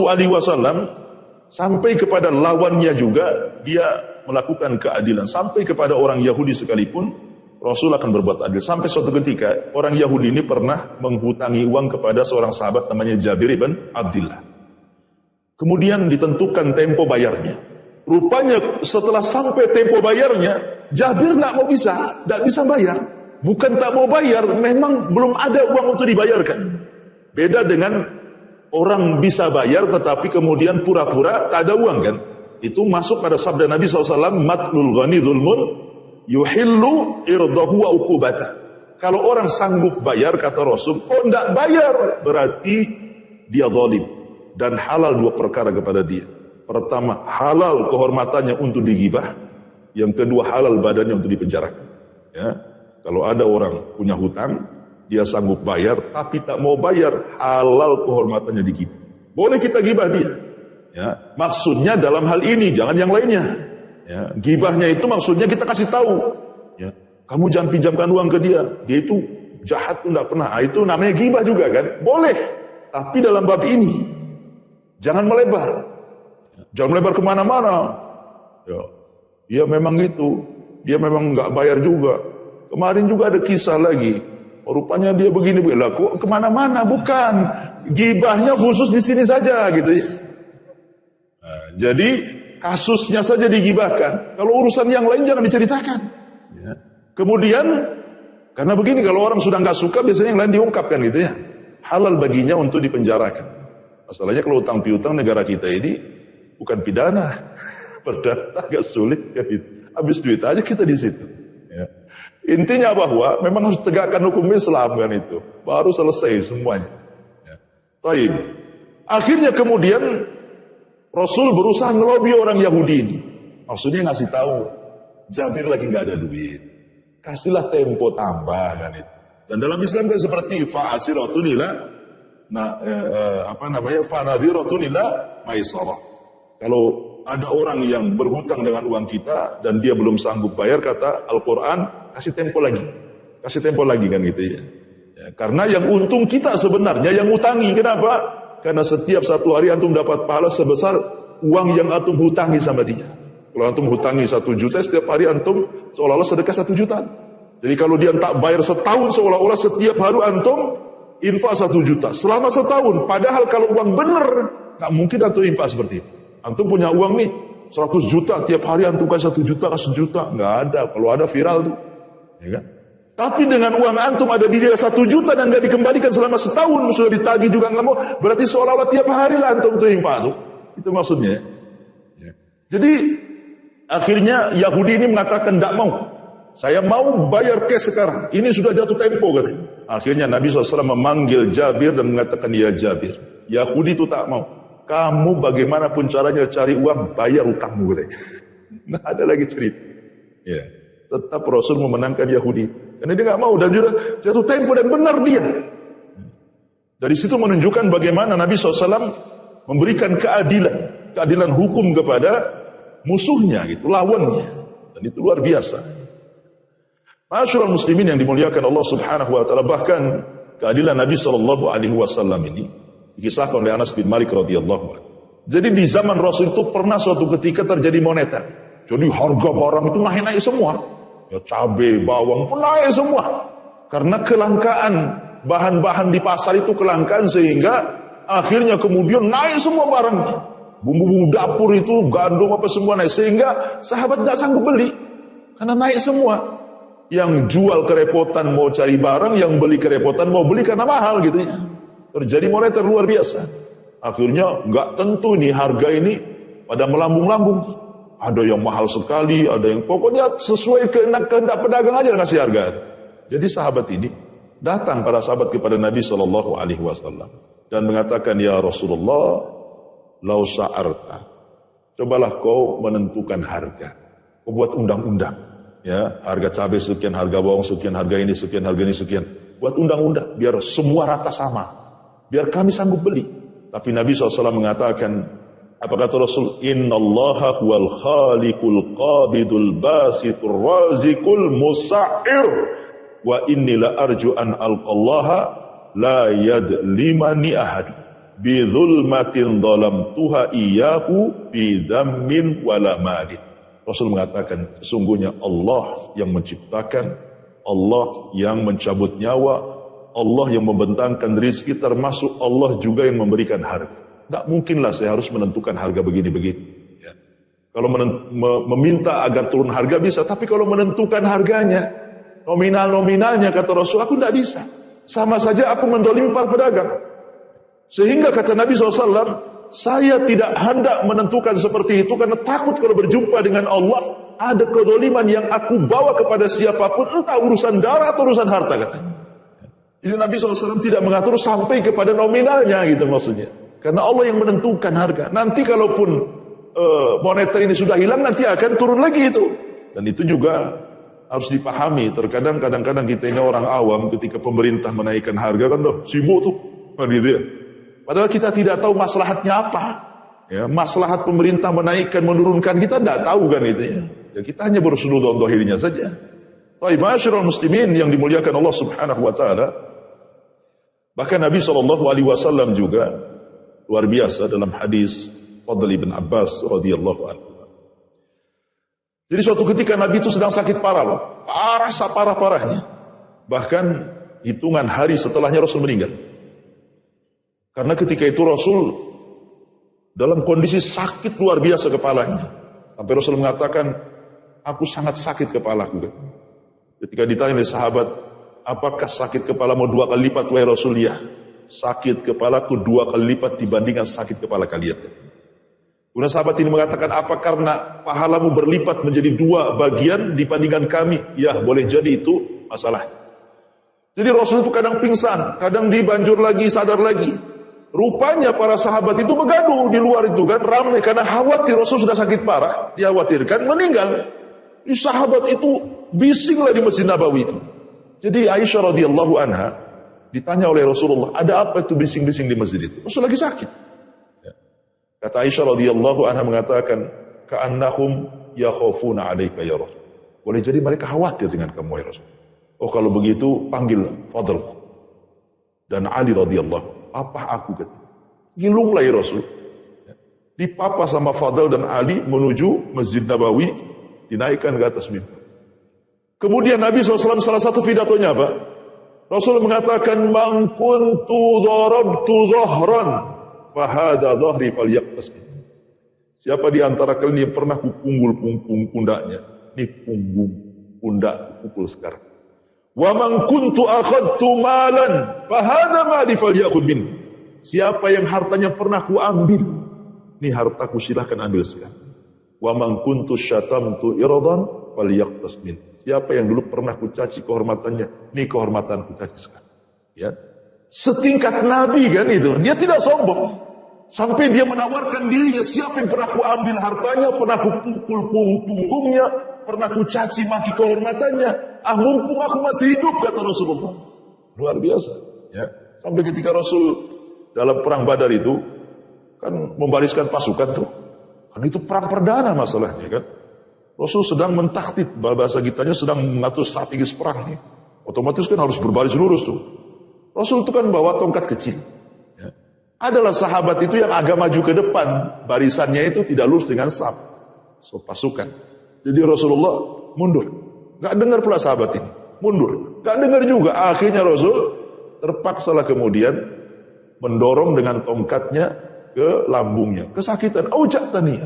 sampai kepada lawannya juga dia melakukan keadilan. Sampai kepada orang Yahudi sekalipun Rasul akan berbuat adil. Sampai suatu ketika orang Yahudi ini pernah menghutangi uang kepada seorang sahabat namanya Jabir bin Abdullah. Kemudian ditentukan tempo bayarnya. Rupanya setelah sampai tempo bayarnya, Jabir tidak bisa bayar. Bukan tak mau bayar, memang belum ada uang untuk dibayarkan. Beda dengan orang bisa bayar tetapi kemudian pura-pura tak ada uang kan. Itu masuk pada sabda Nabi SAW, matlul ghani dzulmun yuhillu irdahu wa uqubata. Kalau orang sanggup bayar, kata Rasul, tidak bayar, berarti dia zalim. Dan halal 2 perkara kepada dia. Pertama, halal kehormatannya untuk digibah. Yang kedua, halal badannya untuk dipenjarakan. Ya. Kalau ada orang punya hutang, dia sanggup bayar, tapi tak mau bayar, halal kehormatannya digibah. Boleh kita gibah dia. Ya. Maksudnya dalam hal ini, jangan yang lainnya. Ya. Gibahnya itu maksudnya kita kasih tahu. Ya. Kamu jangan pinjamkan uang ke dia. Dia itu jahat tuh tidak pernah. Itu namanya gibah juga kan? Boleh. Tapi dalam bab ini, jangan melebar. Jangan melebar kemana-mana. Ya memang gitu. Dia memang nggak bayar juga. Kemarin juga ada kisah lagi. Rupanya dia begini, lah kok kemana-mana? Bukan. Gibahnya khusus di sini saja gitu ya. Nah, jadi kasusnya saja digibahkan. Kalau urusan yang lain jangan diceritakan. Ya. Kemudian, karena begini, kalau orang sudah nggak suka, biasanya yang lain diungkapkan gitu ya. Halal baginya untuk dipenjarakan. Masalahnya kalau utang piutang negara kita ini bukan pidana, perdata agak sulit kan itu. Habis duit aja kita di situ. Ya. Intinya bahwa memang harus tegakkan hukum Islam kan itu, baru selesai semuanya. Ya. Taib. Akhirnya kemudian Rasul berusaha ngelobi orang Yahudi ini. Maksudnya ngasih tahu, Jabir lagi nggak ada duit, kasihlah tempo tambah kan itu. Dan dalam Islam kan seperti fa'asiratun fa'nadhiratun ila maisarah. Kalau ada orang yang berhutang dengan uang kita dan dia belum sanggup bayar, kata Al-Quran, kasih tempo lagi kan gitu ya. Karena yang untung kita sebenarnya yang utangi. Kenapa? Karena setiap satu hari antum dapat pahala sebesar uang yang antum hutangi sama dia. Kalau antum hutangi 1 juta, setiap hari antum seolah-olah sedekah 1 juta. Jadi kalau dia tak bayar setahun, seolah-olah setiap hari antum infak 1 juta selama setahun. Padahal kalau uang bener, nggak mungkin antum infak seperti itu. Antum punya uang nih 100 juta, tiap hari antum kasih 1 juta, kasih 1 juta, nggak ada. Kalau ada viral tuh, ya kan? Tapi dengan uang antum ada di dia 1 juta dan nggak dikembalikan selama setahun, sudah ditagih juga nggak mau, berarti seolah-olah tiap hari lah antum tuh infak tuh. Itu maksudnya. Ya. Jadi akhirnya Yahudi ini mengatakan tidak mau. Saya mau bayar cash sekarang. Ini sudah jatuh tempo katanya. Akhirnya Nabi SAW memanggil Jabir dan mengatakan, ya Jabir, Yahudi itu tak mau. Kamu bagaimanapun caranya cari uang, bayar utangmu katanya. Nah ada lagi cerita. Ya. Tetap Rasul memenangkan Yahudi. Karena dia nggak mau dan sudah jatuh tempo dan benar dia. Dari situ menunjukkan bagaimana Nabi SAW memberikan keadilan hukum kepada musuhnya gitu, lawannya. Dan itu luar biasa. Ma'asyiral muslimin yang dimuliakan Allah Subhanahu wa taala, bahkan keadilan Nabi sallallahu alaihi wasallam ini dikisahkan oleh Anas bin Malik radhiyallahu anhu. Jadi di zaman Rasul itu pernah suatu ketika terjadi moneter. Jadi harga barang itu naik-naik semua. Ya cabai, bawang pun naik semua. Karena kelangkaan bahan-bahan di pasar itu kelangkaan sehingga akhirnya kemudian naik semua barangnya. Bumbu-bumbu dapur itu, gandum apa semua naik sehingga sahabat tidak sanggup beli karena naik semua. Yang jual kerepotan mau cari barang, yang beli kerepotan mau beli karena mahal gitu ya. Terjadi moneter luar biasa. Akhirnya nggak tentu nih harga ini pada melambung-lambung. Ada yang mahal sekali, ada yang pokoknya sesuai kehendak pedagang aja kasih harga. Jadi sahabat ini datang para sahabat kepada Nabi Shallallahu Alaihi Wasallam dan mengatakan, ya Rasulullah, lau sa'arta, cobalah kau menentukan harga, kau buat undang-undang. Ya, harga cabai sekian, harga bawang sekian, harga ini sekian, harga ini sekian. Buat undang-undang, biar semua rata sama. Biar kami sanggup beli. Tapi Nabi SAW mengatakan, apa kata Rasul? Innallaha huwal khaliqul qabidul basitur razikul musa'ir. Wa inni la arju an alqallaha la yadlimani ahadu. Bidhulmatin dhalamtuha iyahu bidhammin wala malin. Rasul mengatakan, sesungguhnya Allah yang menciptakan, Allah yang mencabut nyawa, Allah yang membentangkan rezeki, termasuk Allah juga yang memberikan harga. Tidak mungkinlah saya harus menentukan harga begini-begini. Ya. Kalau meminta agar turun harga bisa, tapi kalau menentukan harganya, nominal-nominalnya kata Rasul, aku tidak bisa. Sama saja aku mendolimi para pedagang. Sehingga kata Nabi SAW, saya tidak hendak menentukan seperti itu karena takut kalau berjumpa dengan Allah ada kezaliman yang aku bawa kepada siapapun, entah urusan darah atau urusan harta katanya. Jadi Nabi SAW tidak mengatur sampai kepada nominalnya gitu maksudnya. Karena Allah yang menentukan harga. Nanti kalaupun moneter ini sudah hilang, nanti akan turun lagi itu. Dan itu juga harus dipahami. Terkadang kadang-kadang kita ini orang awam ketika pemerintah menaikkan harga kan sibuk tuh kan gitu ya. Padahal kita tidak tahu maslahatnya apa. Ya, maslahat pemerintah menaikkan, menurunkan kita tidak tahu kan itu ya. Ya kita hanya bersudut zahirnya saja. Baik, ma'asyiral muslimin yang dimuliakan Allah Subhanahu wa taala. Bahkan Nabi SAW juga luar biasa dalam hadis Fadl bin Abbas radhiyallahu anhu. Jadi suatu ketika Nabi itu sedang sakit parah loh. Parah separah-parahnya. Bahkan hitungan hari setelahnya Rasul meninggal. Karena ketika itu Rasul dalam kondisi sakit luar biasa kepalanya. Sampai Rasul mengatakan, aku sangat sakit kepalaku. Ketika ditanya oleh sahabat, apakah sakit kepalamu 2 kali lipat wahai Rasul? Ya, sakit kepalaku 2 kali lipat dibandingkan sakit kepala kalian. Kemudian sahabat ini mengatakan, apa karena pahalamu berlipat menjadi 2 bagian dibandingkan kami? Ya, boleh jadi itu masalah. Jadi Rasul itu kadang pingsan, kadang dibanjur lagi, sadar lagi. Rupanya para sahabat itu bergaduh di luar itu kan, ramai karena khawatir Rasul sudah sakit parah, dikhawatirkan meninggal. Di sahabat itu bisinglah di Masjid Nabawi itu. Jadi Aisyah radhiyallahu anha ditanya oleh Rasulullah, ada apa itu bising-bising di masjid itu? Rasul lagi sakit. Ya. Kata Aisyah radhiyallahu anha mengatakan, ka'annahum yakhafuna 'alaika ya Rasul. Boleh jadi mereka khawatir dengan kamu ya Rasul. Oh kalau begitu panggil Fadl dan Ali radhiyallahu. Apa aku kata? Gilunglah ya Rasul. Ya. Dipapa sama Fadl dan Ali menuju Masjid Nabawi, dinaikkan ke atas mimbar. Kemudian Nabi SAW salah satu pidatonya apa? Rasul mengatakan, man kuntu dharabtu dhahran fahada dhahri falyaqtasbih. Siapa di antara kalian yang pernah kupungkul pundaknya? Ini punggung pundak pukul sekarang. Wa man kuntu akhadtu malan fahada mali falyakhudh min. Siapa yang hartanya pernah kuambil, ini hartaku silahkan ambil sekarang. Wa man kuntu syatamtu iradan falyaqtas min. Siapa yang dulu pernah kucaci kehormatannya, ini kehormatanku caci sekarang. Ya. Setingkat Nabi kan itu, dia tidak sombong. Sampai dia menawarkan dirinya, siapa yang pernah kuambil hartanya, pernah kupukul punggungnya, pernah kucaci maki kehormatannya, mumpung aku masih hidup, kata Rasulullah. Luar biasa. Ya. Sampai ketika Rasul dalam perang Badar itu kan membariskan pasukan tuh. Kan itu perang perdana masalahnya kan. Rasul sedang mentaktid, bahasa kitanya sedang mengatur strategis perang nih. Otomatis kan harus berbaris lurus tuh. Rasul itu kan bawa tongkat kecil. Ya. Adalah sahabat itu yang agak maju ke depan, barisannya itu tidak lurus dengan saf. So pasukan. Jadi Rasulullah mundur. Gak dengar pula sahabat ini. Mundur. Gak dengar juga. Akhirnya Rasul terpaksalah kemudian mendorong dengan tongkatnya ke lambungnya. Kesakitan. Auja'tani.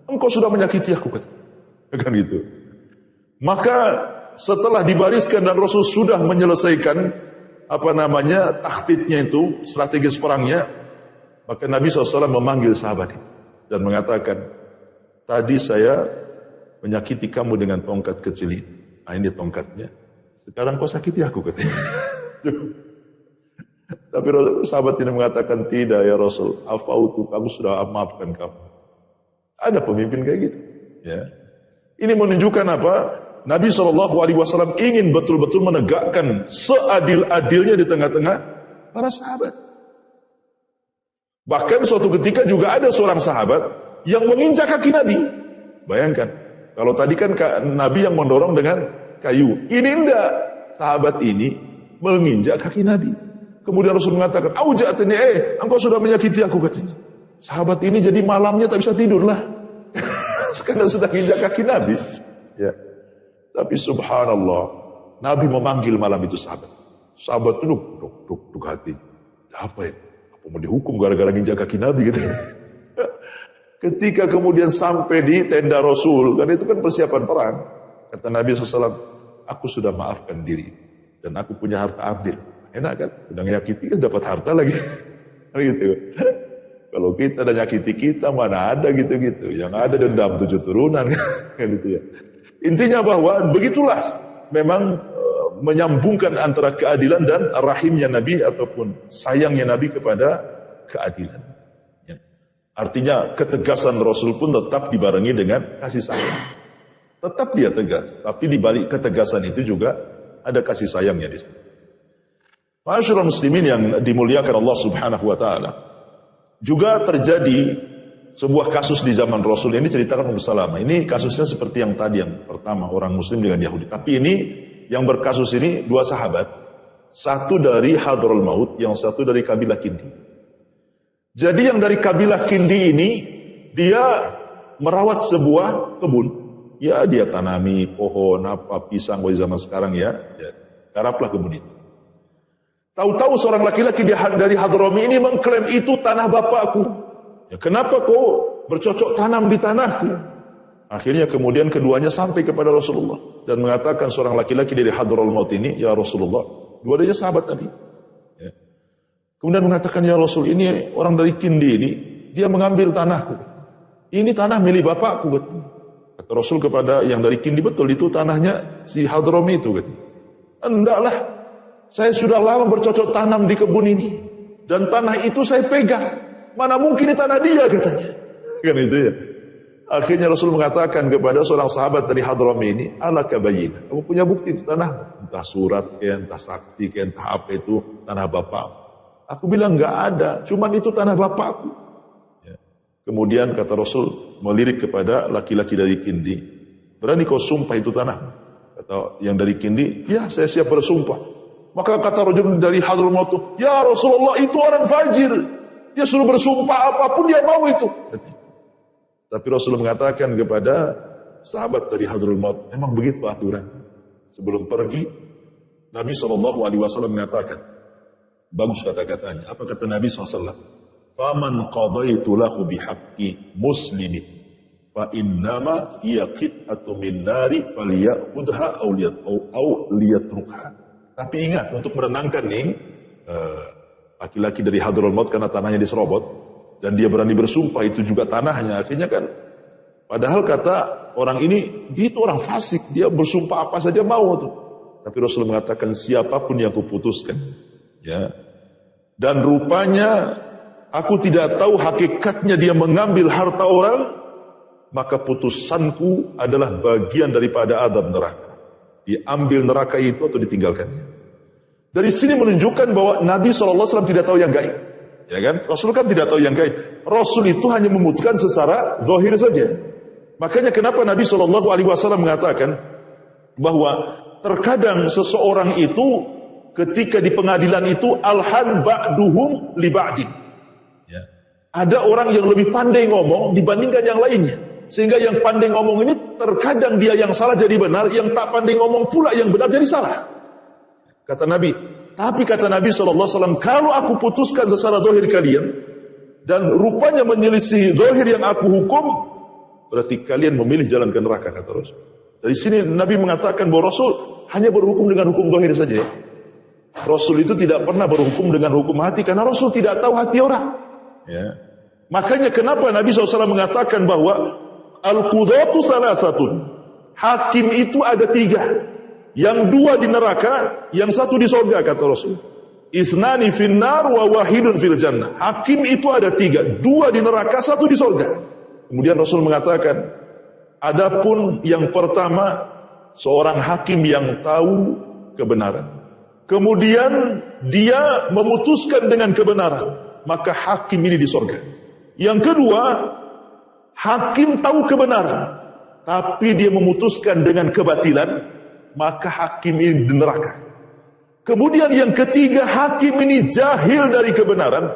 Engkau sudah menyakiti aku. Kan gitu. Maka setelah dibariskan dan Rasul sudah menyelesaikan taktidnya itu, strategis perangnya, maka Nabi SAW memanggil sahabat itu dan mengatakan, tadi saya menyakiti kamu dengan tongkat kecil ini. Nah, ini tongkatnya. Sekarang kau sakiti aku, katanya. Tapi sahabat ini mengatakan, tidak ya Rasul, afautu, kamu sudah maafkan kamu. Ada pemimpin kayak gitu. Ya. Ini menunjukkan apa? Nabi SAW ingin betul-betul menegakkan seadil-adilnya di tengah-tengah para sahabat. Bahkan suatu ketika juga ada seorang sahabat yang menginjak kaki Nabi. Bayangkan, kalau tadi kan Nabi yang mendorong dengan kayu. Ini enggak, sahabat ini menginjak kaki Nabi. Kemudian Rasul mengatakan, auja'tani, engkau sudah menyakiti aku, katanya. Sahabat ini jadi malamnya tak bisa tidur lah. Karena sudah injak kaki Nabi. Ya. Tapi subhanallah, Nabi memanggil malam itu sahabat. Sahabat itu duk hati. Apa ya? Apa mau dihukum gara-gara injak kaki Nabi gitu. Ketika kemudian sampai di tenda Rasul, karena itu kan persiapan perang, kata Nabi SAW, aku sudah maafkan diri dan aku punya harta ambil. Enak kan? Udah nyakiti kan dapat harta lagi. Gitu. Kalau kita udah nyakiti kita, mana ada gitu-gitu. Yang ada dendam 7 turunan. Gitu ya. Intinya bahwa begitulah memang menyambungkan antara keadilan dan rahimnya Nabi ataupun sayangnya Nabi kepada keadilan. Ya. Artinya ketegasan Rasul pun tetap dibarengi dengan kasih sayang. Tetap dia tegas, tapi di balik ketegasan itu juga ada kasih sayangnya di sana. Ma'asyiral muslimin yang dimuliakan Allah Subhanahu wa taala. Juga terjadi sebuah kasus di zaman Rasul yang diceritakan Ummu Salamah. Ini kasusnya seperti yang tadi, yang pertama orang Muslim dengan Yahudi. Tapi ini yang berkasus ini 2 sahabat, satu dari Hadraul Maut, yang satu dari kabilah Kindi. Jadi yang dari kabilah Kindi ini dia merawat sebuah kebun. Ya dia tanami pohon apa pisang di zaman sekarang ya garaplah kebun itu. Tahu-tahu seorang laki-laki dari Hadrami ini mengklaim itu tanah bapakku. Ya, kenapa kau bercocok tanam di tanahku? Akhirnya kemudian keduanya sampai kepada Rasulullah. dan mengatakan seorang laki-laki dari Hadraul Maut ini, ya Rasulullah, dua-duanya sahabat Nabi. Ya. Kemudian mengatakan, ya Rasul, ini orang dari Kindi ini, dia mengambil tanahku. Ini tanah milik bapakku. Kata Rasul kepada yang dari Kindi, betul itu tanahnya si Hadrami itu. Enggaklah, saya sudah lama bercocok tanam di kebun ini, dan tanah itu saya pegang. Mana mungkin ini tanah dia, katanya. Kan itu ya. Akhirnya Rasul mengatakan kepada seorang sahabat dari Hadrami ini, alaka bayyinah, kamu punya bukti itu tanah, entah surat, entah saksi, entah apa itu tanah bapak. Aku bilang enggak ada, cuman itu tanah bapakku. Ya. Kemudian kata Rasul melirik kepada laki-laki dari Kindi, berani kau sumpah itu tanah? Kata yang dari Kindi, ya saya siap bersumpah. Maka kata rajul dari Hadraul Maut, ya Rasulullah, itu orang fajir. Dia suruh bersumpah apapun dia mau itu. Tapi Rasul mengatakan kepada sahabat dari Hadraul Maut, memang begitu aturan. Sebelum pergi, Nabi SAW mengatakan, bagus kata-katanya. Apa kata Nabi SAW? Faman qadaitu lahu bihaqqi muslimin, fa innama hiya qit'atu min nari falya'khudha aw liyatrukha. Tapi ingat, untuk menenangkan nih, laki-laki dari Hadraul Maut karena tanahnya diserobot dan dia berani bersumpah itu juga tanahnya, akhirnya kan padahal kata orang ini dia itu orang fasik, dia bersumpah apa saja mau tuh. Tapi Rasul mengatakan siapapun yang kuputuskan, ya, dan rupanya aku tidak tahu hakikatnya dia mengambil harta orang, maka putusanku adalah bagian daripada azab neraka, diambil neraka itu atau ditinggalkannya. Dari sini menunjukkan bahwa Nabi SAW tidak tahu yang gaib. Ya kan? Rasul kan tidak tahu yang gaib. Rasul itu hanya memutuskan secara zahir saja. Makanya kenapa Nabi SAW mengatakan bahwa terkadang seseorang itu ketika di pengadilan itu alhan ba'duhum li ba'din. Ya. Ada orang yang lebih pandai ngomong dibandingkan yang lainnya. Sehingga yang pandai ngomong ini terkadang dia yang salah jadi benar, yang tak pandai ngomong pula yang benar jadi salah. Kata Nabi, tapi kata Nabi SAW, kalau aku putuskan secara zahir kalian, dan rupanya menyelisih zahir yang aku hukum, berarti kalian memilih jalan ke neraka, kata Rasul. Dari sini Nabi mengatakan bahwa Rasul hanya berhukum dengan hukum zahir saja. Rasul itu tidak pernah berhukum dengan hukum hati, karena Rasul tidak tahu hati orang. Ya. Makanya kenapa Nabi SAW mengatakan bahwa al-qudatu salasatun, hakim itu ada 3. Yang 2 di neraka, yang 1 di surga, kata Rasul. Isnani finnar wa wahidun fil jannah. Hakim itu ada 3, 2 di neraka, 1 di surga. Kemudian Rasul mengatakan, adapun yang pertama, seorang hakim yang tahu kebenaran. Kemudian dia memutuskan dengan kebenaran, maka hakim ini di surga. Yang kedua, hakim tahu kebenaran, tapi dia memutuskan dengan kebatilan, maka hakim ini di neraka. Kemudian yang ketiga, hakim ini jahil dari kebenaran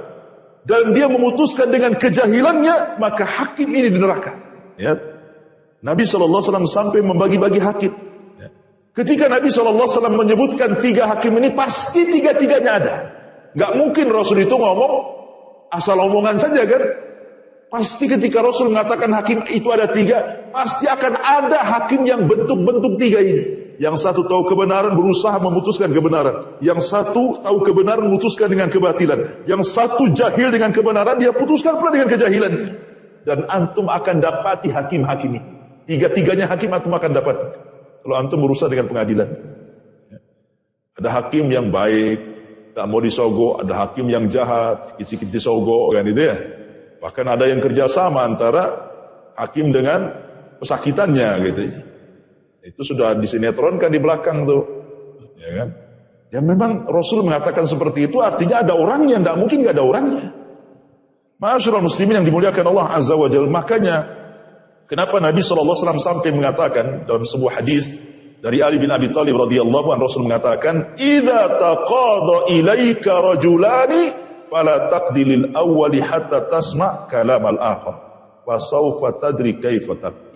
dan dia memutuskan dengan kejahilannya, maka hakim ini di neraka. Ya. Nabi SAW sampai membagi-bagi hakim. Ya. Ketika Nabi SAW menyebutkan 3 hakim ini, pasti 3-3-nya ada. Gak mungkin Rasul itu ngomong asal omongan saja kan. Pasti ketika Rasul mengatakan hakim itu ada 3, pasti akan ada hakim yang bentuk-bentuk 3 ini. Yang 1 tahu kebenaran, berusaha memutuskan kebenaran. Yang 1 tahu kebenaran, memutuskan dengan kebatilan. Yang 1 jahil dengan kebenaran, dia putuskan pula dengan kejahilan. Dan antum akan dapati hakim-hakim itu. 3-3-nya hakim antum akan dapati. Kalau antum berusaha dengan pengadilan. Ada hakim yang baik, tak mau disogok. Ada hakim yang jahat, sikit-sikit disogok, kan itu ya. Bahkan ada yang kerjasama antara hakim dengan pesakitannya, gitu. Itu sudah disinetronkan di belakang tuh, ya kan? Ya memang Rasul mengatakan seperti itu, artinya ada orangnya, tidak mungkin nggak ada orangnya. Ma'asyiral muslimin yang dimuliakan Allah Azza wa Jalla. Makanya kenapa Nabi SAW sampai mengatakan dalam sebuah hadis dari Ali bin Abi Thalib radhiyallahu anhu, Rasul mengatakan, "Idza taqadha ilaika rajulani fala taqdilil awwali hatta tasma' kalam al-akhar, fa sawfa tadri kaifa taqdi."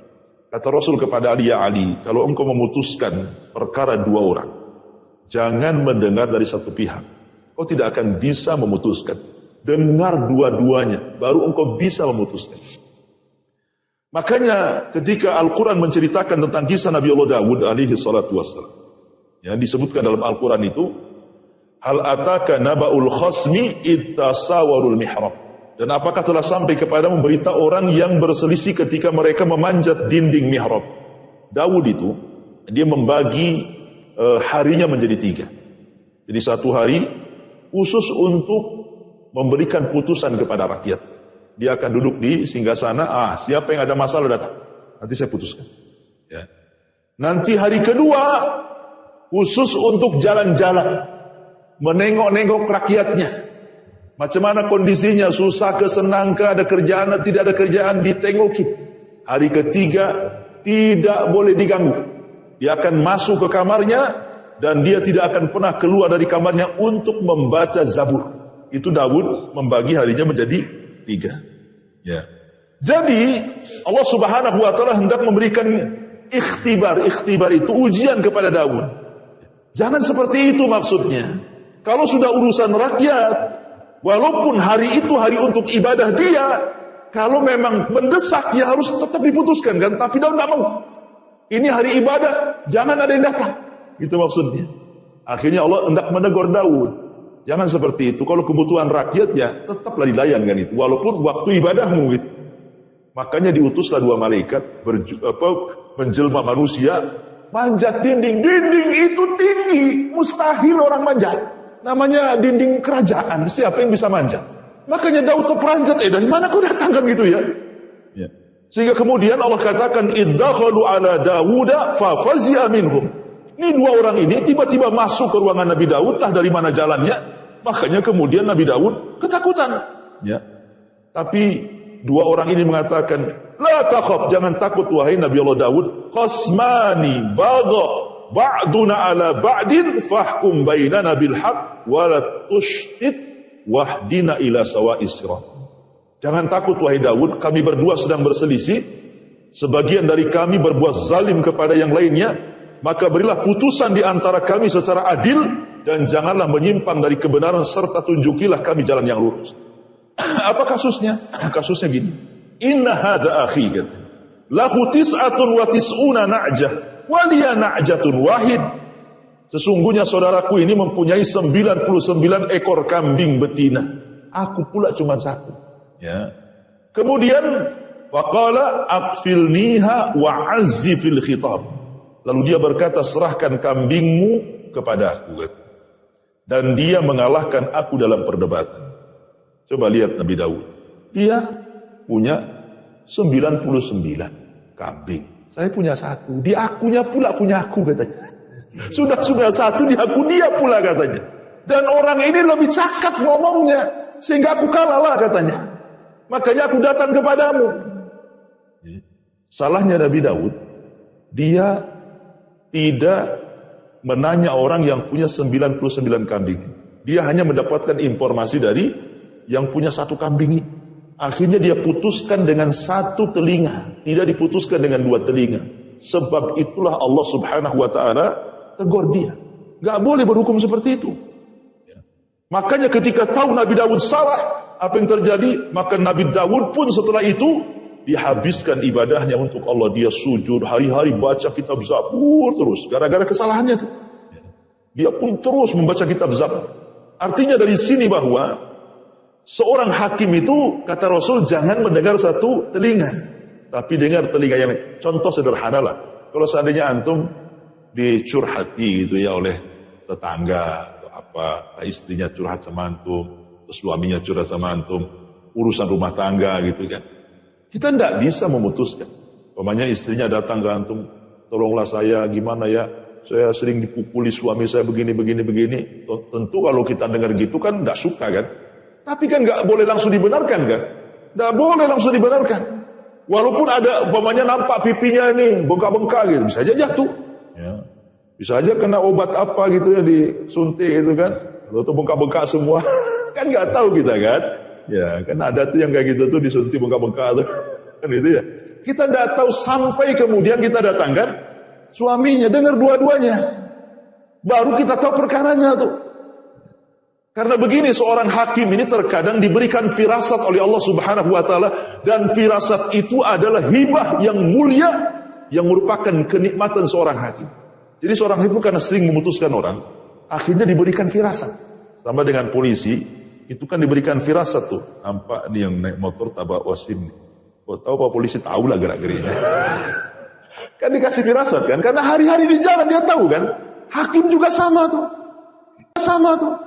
Kata Rasul kepada Ali, ya Ali, kalau engkau memutuskan perkara 2 orang, jangan mendengar dari satu pihak. Kau tidak akan bisa memutuskan. Dengar dua-duanya, baru engkau bisa memutuskan. Makanya ketika Al-Quran menceritakan tentang kisah Nabi Allah Dawud alaihi salatu wassalam, ya, disebutkan dalam Al-Quran itu, hal ataka naba'ul khasmi ittasawarul mihrab. Dan apakah telah sampai kepada memberita orang yang berselisih ketika mereka memanjat dinding mihrab. Dawud itu, dia membagi harinya menjadi 3. Jadi satu hari khusus untuk memberikan putusan kepada rakyat. Dia akan duduk di singgasana, siapa yang ada masalah datang, nanti saya putuskan. Ya. Nanti hari kedua khusus untuk jalan-jalan, menengok-nengok rakyatnya, macam mana kondisinya, susah ke senang ke, ada kerjaan tidak ada kerjaan, ditengoki. Hari ketiga tidak boleh diganggu, dia akan masuk ke kamarnya dan dia tidak akan pernah keluar dari kamarnya untuk membaca Zabur. Itu Dawud membagi harinya menjadi 3. Ya. Jadi Allah Subhanahu wa taala hendak memberikan ikhtibar itu ujian kepada Dawud. Jangan seperti itu maksudnya. Kalau sudah urusan rakyat, walaupun hari itu hari untuk ibadah dia, kalau memang mendesak ya harus tetap diputuskan kan, tapi Dawud tidak mau. Ini hari ibadah, jangan ada yang datang. Itu maksudnya. Akhirnya Allah hendak menegur Dawud. Jangan seperti itu. Kalau kebutuhan rakyat ya tetaplah dilayankan itu, walaupun waktu ibadahmu gitu. Makanya diutuslah 2 malaikat menjelma manusia, manjat dinding. Dinding itu tinggi, mustahil orang manjat. Namanya dinding kerajaan, siapa yang bisa manjat? Makanya Daud terperanjat, dari mana kau datang kan gitu ya? Ya. Sehingga kemudian Allah katakan, iddakhalu ala Dawuda fa fazi'a minhum. Ini 2 orang ini tiba-tiba masuk ke ruangan Nabi Daud, entah dari mana jalannya. Makanya kemudian Nabi Daud ketakutan. Ya. Tapi 2 orang ini mengatakan, la takhaf, jangan takut wahai Nabi Allah Daud. Khasmani bagha ba'duna ala ba'din fahkum bainana bil haqq wa la tushtit wahdina ila sawa'is sirat. Jangan takut wahai Daud, kami berdua sedang berselisih. Sebagian dari kami berbuat zalim kepada yang lainnya, maka berilah putusan di antara kami secara adil dan janganlah menyimpang dari kebenaran serta tunjukilah kami jalan yang lurus. Apa kasusnya? Kasusnya gini. Inna hadza akhi, lahu tis'atun wa tis'una na'jah wa liya na'jatun wahid. Sesungguhnya saudaraku ini mempunyai 99 ekor kambing betina. Aku pula cuma 1. Ya. Kemudian waqala aqfilniha wa azzi fil khitab. Lalu dia berkata, serahkan kambingmu kepada aku. Dan dia mengalahkan aku dalam perdebatan. Coba lihat Nabi Daud. Dia punya 99 kambing. Saya punya 1. Dia akunya pula punya aku katanya. Sudah 1 di aku dia pula katanya. Dan orang ini lebih cakap ngomongnya. Sehingga aku kalah lah katanya. Makanya aku datang kepadamu. Salahnya Nabi Daud, dia tidak menanya orang yang punya 99 kambing. Dia hanya mendapatkan informasi dari yang punya 1 kambing. Akhirnya dia putuskan dengan 1 telinga, tidak diputuskan dengan 2 telinga. Sebab itulah Allah Subhanahu wa taala tegur dia. Gak boleh berhukum seperti itu. Makanya ketika tahu Nabi Daud salah, apa yang terjadi? Maka Nabi Daud pun setelah itu dihabiskan ibadahnya untuk Allah. Dia sujud hari-hari, baca kitab Zabur terus. Gara-gara kesalahannya tuh. Dia pun terus membaca kitab Zabur. Artinya dari sini bahwa seorang hakim itu, kata Rasul, jangan mendengar 1 telinga, tapi dengar telinga yang lain. Contoh sederhana lah. Kalau seandainya antum dicurhati gitu ya oleh tetangga atau apa, istrinya curhat sama antum, suaminya curhat sama antum, urusan rumah tangga gitu kan. Kita tidak bisa memutuskan. Pokoknya istrinya datang ke antum, tolonglah saya, gimana ya, saya sering dipukuli suami saya begini. Tentu kalau kita dengar gitu kan tidak suka kan. Tapi kan nggak boleh langsung dibenarkan kan. Tidak boleh langsung dibenarkan. Walaupun ada umpamanya nampak pipinya ini bengkak-bengkak gitu, bisa aja jatuh. Ya. Bisa aja kena obat apa gitu ya, disuntik gitu kan. Atau bengkak-bengkak semua. Kan nggak tahu kita kan. Ya, kan ada tuh yang kayak gitu tuh disuntik bengkak-bengkak tuh. Kan itu ya. Kita tidak tahu sampai kemudian kita datangkan suaminya, dengar dua-duanya. Baru kita tahu perkaranya tuh. Karena begini, seorang hakim ini terkadang diberikan firasat oleh Allah Subhanahu wa taala, dan firasat itu adalah hibah yang mulia yang merupakan kenikmatan seorang hakim. Jadi seorang hakim karena sering memutuskan orang, akhirnya diberikan firasat. Sama dengan polisi, itu kan diberikan firasat tuh. Nampak nih yang naik motor tabak wasim nih. Kau tahu Pak polisi tahu lah gerak-geriknya. Kan dikasih firasat kan, karena hari-hari di jalan dia tahu kan. Hakim juga sama tuh. Sama tuh.